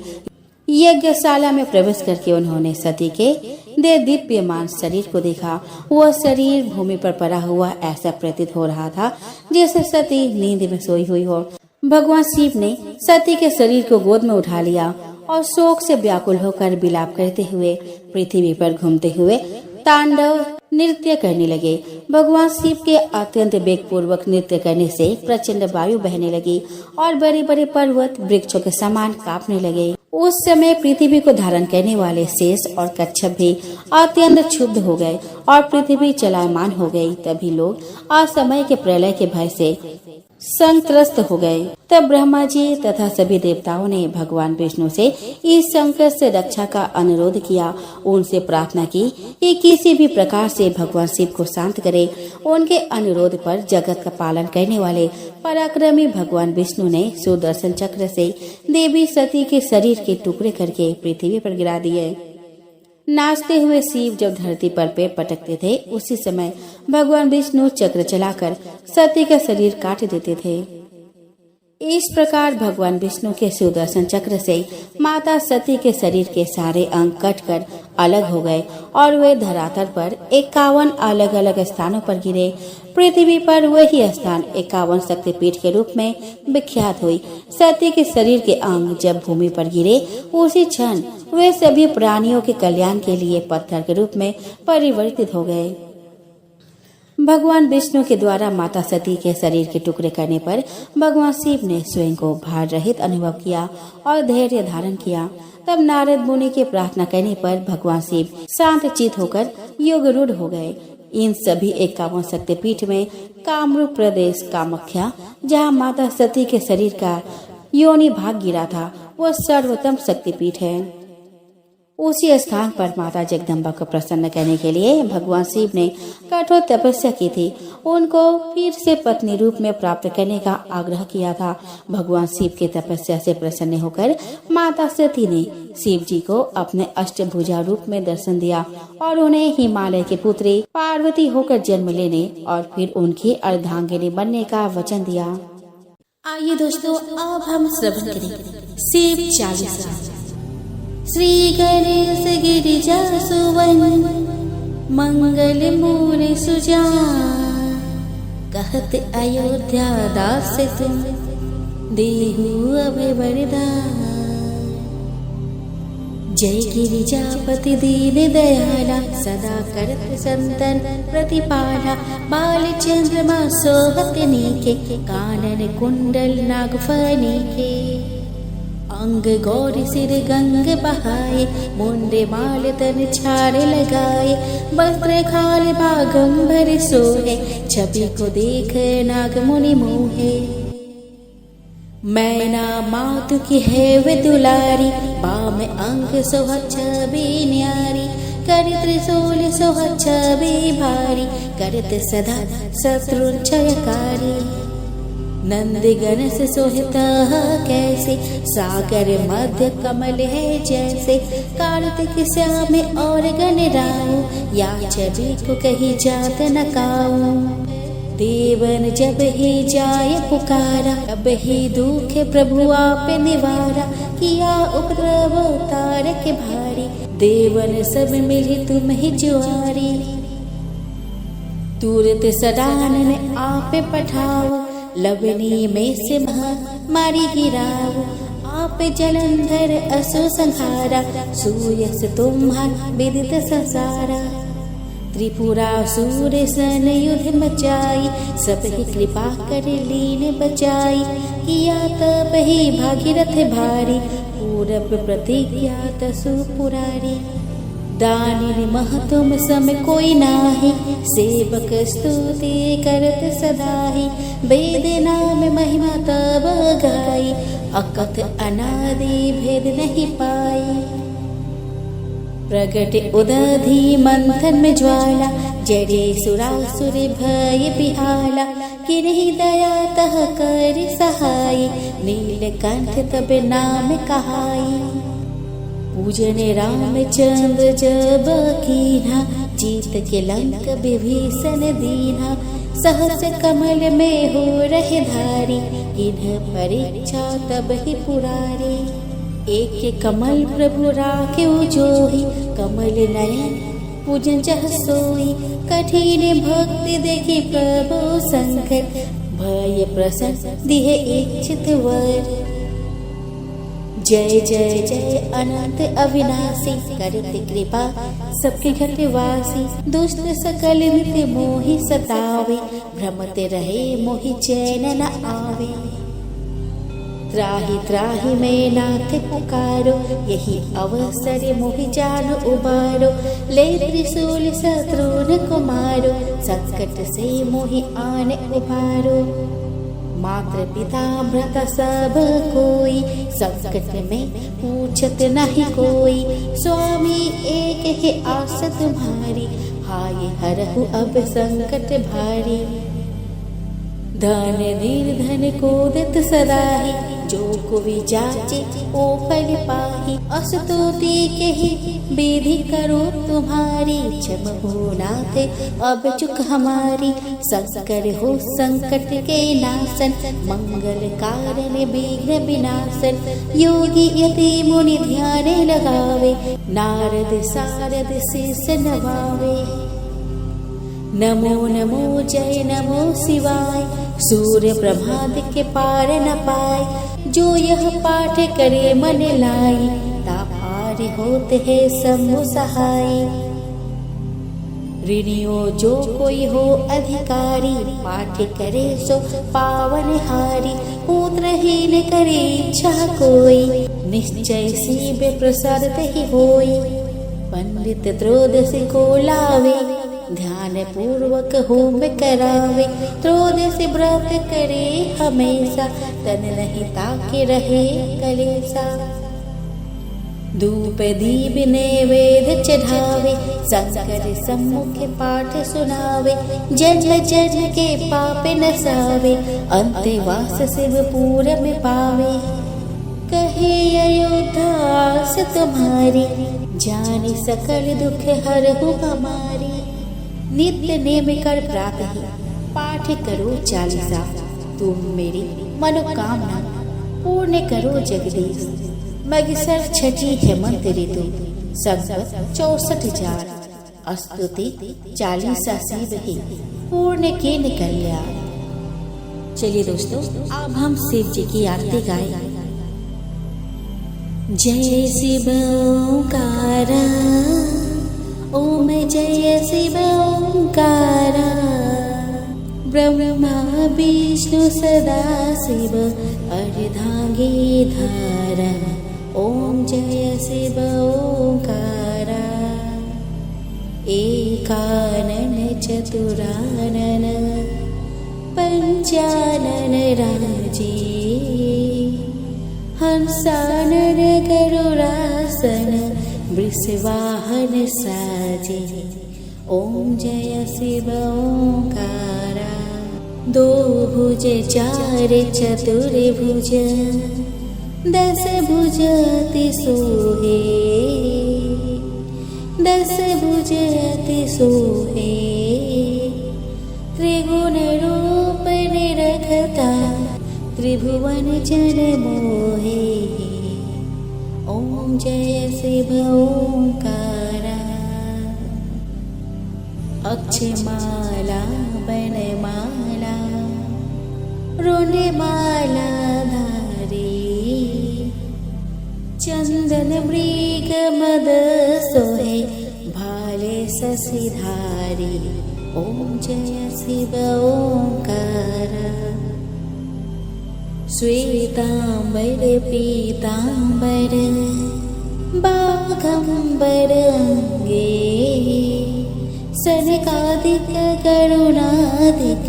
यज्ञशाला में प्रवेश करके उन्होंने सती के दिव्यमान शरीर को देखा। वह शरीर भूमि पर पड़ा हुआ ऐसा प्रतीत हो रहा था जैसे सती नींद में सोई हुई हो। भगवान शिव ने सती के शरीर को गोद में उठा लिया और शोक से व्याकुल होकर विलाप करते हुए पृथ्वी पर घूमते हुए तांडव नृत्य करने लगे। भगवान शिव के अत्यंत वेगपूर्वक नृत्य करने से प्रचंड वायु बहने लगी और बड़े बड़े पर्वत वृक्षों के समान कांपने लगे। उस समय पृथ्वी को धारण करने वाले शेष और कच्छप भी अत्यंत क्षुब्ध हो गए और पृथ्वी चलायमान हो गई। तभी लोग असमय के प्रलय के भय से संत्रस्त हो गए। तब ब्रह्मा जी तथा सभी देवताओं ने भगवान विष्णु से इस संकट से रक्षा का अनुरोध किया। उनसे प्रार्थना की कि किसी भी प्रकार से भगवान शिव को शांत करे। उनके अनुरोध पर जगत का पालन करने वाले पराक्रमी भगवान विष्णु ने सुदर्शन चक्र से देवी सती के शरीर के टुकड़े करके पृथ्वी पर गिरा दिए। नाचते हुए शिव जब धरती पर पैर पटकते थे उसी समय भगवान विष्णु चक्र चलाकर सती का शरीर काट देते थे। इस प्रकार भगवान विष्णु के सुदर्शन चक्र से माता सती के शरीर के सारे अंग कटकर अलग हो गए और वे धरातल पर 51 अलग अलग स्थानों पर गिरे। पृथ्वी पर वही स्थान 51 शक्तिपीठ के रूप में विख्यात हुई। सती के शरीर के अंग जब भूमि पर गिरे उसी क्षण वे सभी प्राणियों के कल्याण के लिए पत्थर के रूप में परिवर्तित हो गए। भगवान विष्णु के द्वारा माता सती के शरीर के टुकड़े करने पर भगवान शिव ने स्वयं को भार रहित अनुभव किया और धैर्य धारण किया। तब नारद मुनि के प्रार्थना करने पर भगवान शिव शांत चित होकर योग रूढ़ हो गए। इन सभी 51 शक्तिपीठ में कामरूप प्रदेश कामाख्या, जहाँ माता सती के शरीर का योनि भाग गिरा था, वह सर्वोत्तम शक्तिपीठ है। उसी स्थान पर माता जगदम्बा को प्रसन्न करने के लिए भगवान शिव ने कठोर तपस्या की थी। उनको फिर से पत्नी रूप में प्राप्त करने का आग्रह किया था। भगवान शिव की तपस्या से प्रसन्न होकर माता सती ने शिव जी को अपने अष्टभुजा रूप में दर्शन दिया और उन्हें हिमालय की पुत्री पार्वती होकर जन्म लेने और फिर उनकी अर्धांगिनी बनने का वचन दिया। आइए दोस्तों, अब हम श्रवण करेंगे शिव चालीसा। श्री गणेश गिरिजा सुवन मंगल मूल सुजान, कहत अयोध्या दास तुम देहु अभय वरदान। जय गिरिजापति दीन दयाला, सदा करत संतन प्रतिपाला। बाल चंद्रमा सोहत नीके, कानन कुंडल नागफनी के। अंग गौरी सिर गंग बहाए, मुंडे माल तन छाड़ लगाए। वस्त्र खाल बागंबर सोहे, छवि को देख नाग मुनि मोहे। मैना मातु की है वे दुलारी, बाम अंग सोहत छवि न्यारी। कर त्रिशूल सोहत छवि भारी, करत सदा शत्रु क्षयकारी। नंद गणस सोहता कैसे, सागर मध्य कमल है जैसे। कार्तिक श्याम और गणराऊ, या छवि को कही जात न काऊ। देवन जब ही जाय पुकारा, तब ही दुख प्रभु आप निवारा। किया उपद्रव तारक भारी, देवन सब मिली तुम ही जुआरी। तुरत सदानन आप पठाओ, लवनी में से मारी गिराओ। आप जलंधर असो संहारा, सूयस तुम्हार विदित संसारा। त्रिपुरासुर सन युद्ध मचाई, सब ही कृपा कर लीन बचाई। किया तब ही भागीरथ भारी, पूरब प्रतिज्ञा तसु पुरारी। दानी महतुम सम कोई नाही, सेवक स्तुति करत सदाही। वेद नाम महिमा तब गाई, अकथ अनादि भेद नहीं पाई। प्रगट उदधि मंथन में ज्वाला, जरे सुरासुर भय बिहाला। किन्हीं दया तह कर सहाय, नीलकंठ तब नाम कहाई। पूजन रामचंद्र जब कीन्हा, जीत के लंक विभीषण दीन्हा। सहस कमल में हो रहे धारी, इन्ह परीक्षा तब ही पुरारी। एक कमल प्रभु राखे जोही, कमल नयन पूजन जह सोई। कठिन भक्ति देखी प्रभु संकट, भय प्रसन्न दिहे इच्छित वर। जय जय जय अनंत अविनाशी, करते कृपा सबके घर वासी। दुष्ट सकल नित्य मोहि सतावे, भ्रमते रहे मोहि चैन न आवे। त्राहि त्राहि में नाथ पुकारो, यही अवसर मोहि जान उबारो। ले त्रिशूल शत्रुन को मारो, संकट से मोहि आन उबारो। मात्र पिता भ्राता सब कोई, संकट में पूछत नहीं कोई। स्वामी एक है आस तुम्हारी, हाय हरहु अब संकट भारी। धन निर्धन को दत सदाही, जो को विचाचे ओ फल पाही। असतुति के ही विधि करो तुम्हारी, क्षम हो नाथ अब चुक हमारी। संकर हो संकट के नाशन, मंगल कारण विघ्न विनाशन। योगी यति मुनि ध्यान लगावे, नारद सारद शीस नवावे। नमो नमो जय नमो शिवाय, सूर्य प्रभात के पार न पाए। जो यह पाठ करे मन लाई, ता पार होते है शंभु सहाय। ऋणियो जो कोई हो अधिकारी, पाठ करे सो पावन हारी। पुत्रहीन करे इच्छा कोई, निश्चय शिव प्रसाद ही होई। पंडित त्रयोदशी को लावे, ध्यान पूर्वक होम करावे। त्रयोदशी व्रत करे हमेशा, तन नहीं ताके रहे कलेसा। धूप दीप नैवेद्य चढ़ावे, शंकर सम्मुख पाठ सुनावे। जन्म जन्म के पाप नसावे, अंतवास शिवपुर में पावे। कहे अयोध्या तुम्हारी, जानी सकल दुख हरहु हमारी। नित्य नेम कर प्रातः पाठ करो चालीसा, तुम मेरी मनोकामना पूर्ण करो जगदीश। मगसर छठी हेमंत ऋतु, संवत 64,000। स्तुति चालीसा शिव ही, पूर्ण के कल्याण। चलिए दोस्तों, अब हम शिव जी की आरती गाएं। जय शिव ओंकारा, ओम जय शिव ओंकारा। ब्रह्मा विष्णु सदा शिव, अर्धांगी धारा। ओम जय शिव ओंकारा। एकानन चतुरानन, पंचानन राजे। हंसानन गरुड़ासन, वृषवाहन साजे। ओम जय शिव ओंकारा। दो भुज चार चतुर्भुज, 10 भुज अति सोहे। 10 भुज अति सोहे। त्रिगुणातीत त्रिगुण रूप निरखता त्रिभुवन जन मोहे। ओम जय शिव ओंकारा। अक्षमाला बनमाला रुणमाला धारी चंदन मृग मद सोहे भाले शशिधारी। ओम जय शिव ओंकारा। श्वेतांबर पीतांबर बाघंबर अंगे सनकादिक करुणादिक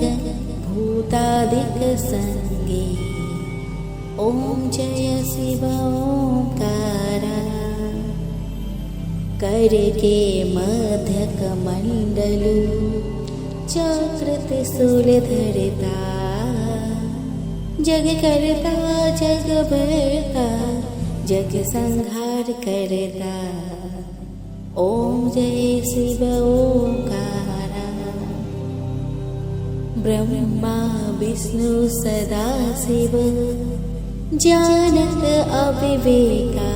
भूतादिक संगे। ओम जय शिव ओंकारा। करके मध्य कमंडलु चक्र त्रिशूल धरता जग करता जग भरता जग संहार करता। ओम जय शिव ओंकारा। ब्रह्मा विष्णु सदा शिव जानत अविवेका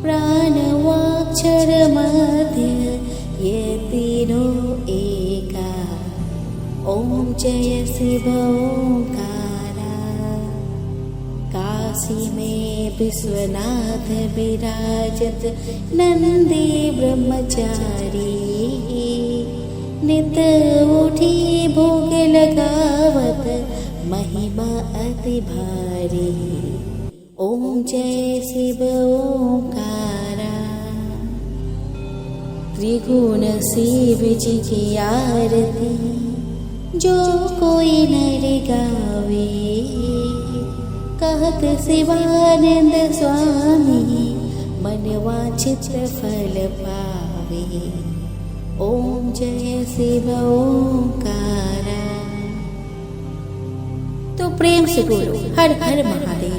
प्राणवाक्षर मध्य ये तीनों एका। ओम जय शिव ओंकारा। काशी में विश्वनाथ विराजत नंदी ब्रह्मचारी नित उठी भोग लगावत महिमा अति भारी। ओम जय शिव ओंकारा। त्रिगुण शिव जी की आरती जो कोई नर गावे कहत शिवानंद स्वामी मन वांछित फल पावे। ओम जय शिव ओंकारा। तो प्रेम से बोलो हर हर महादेव।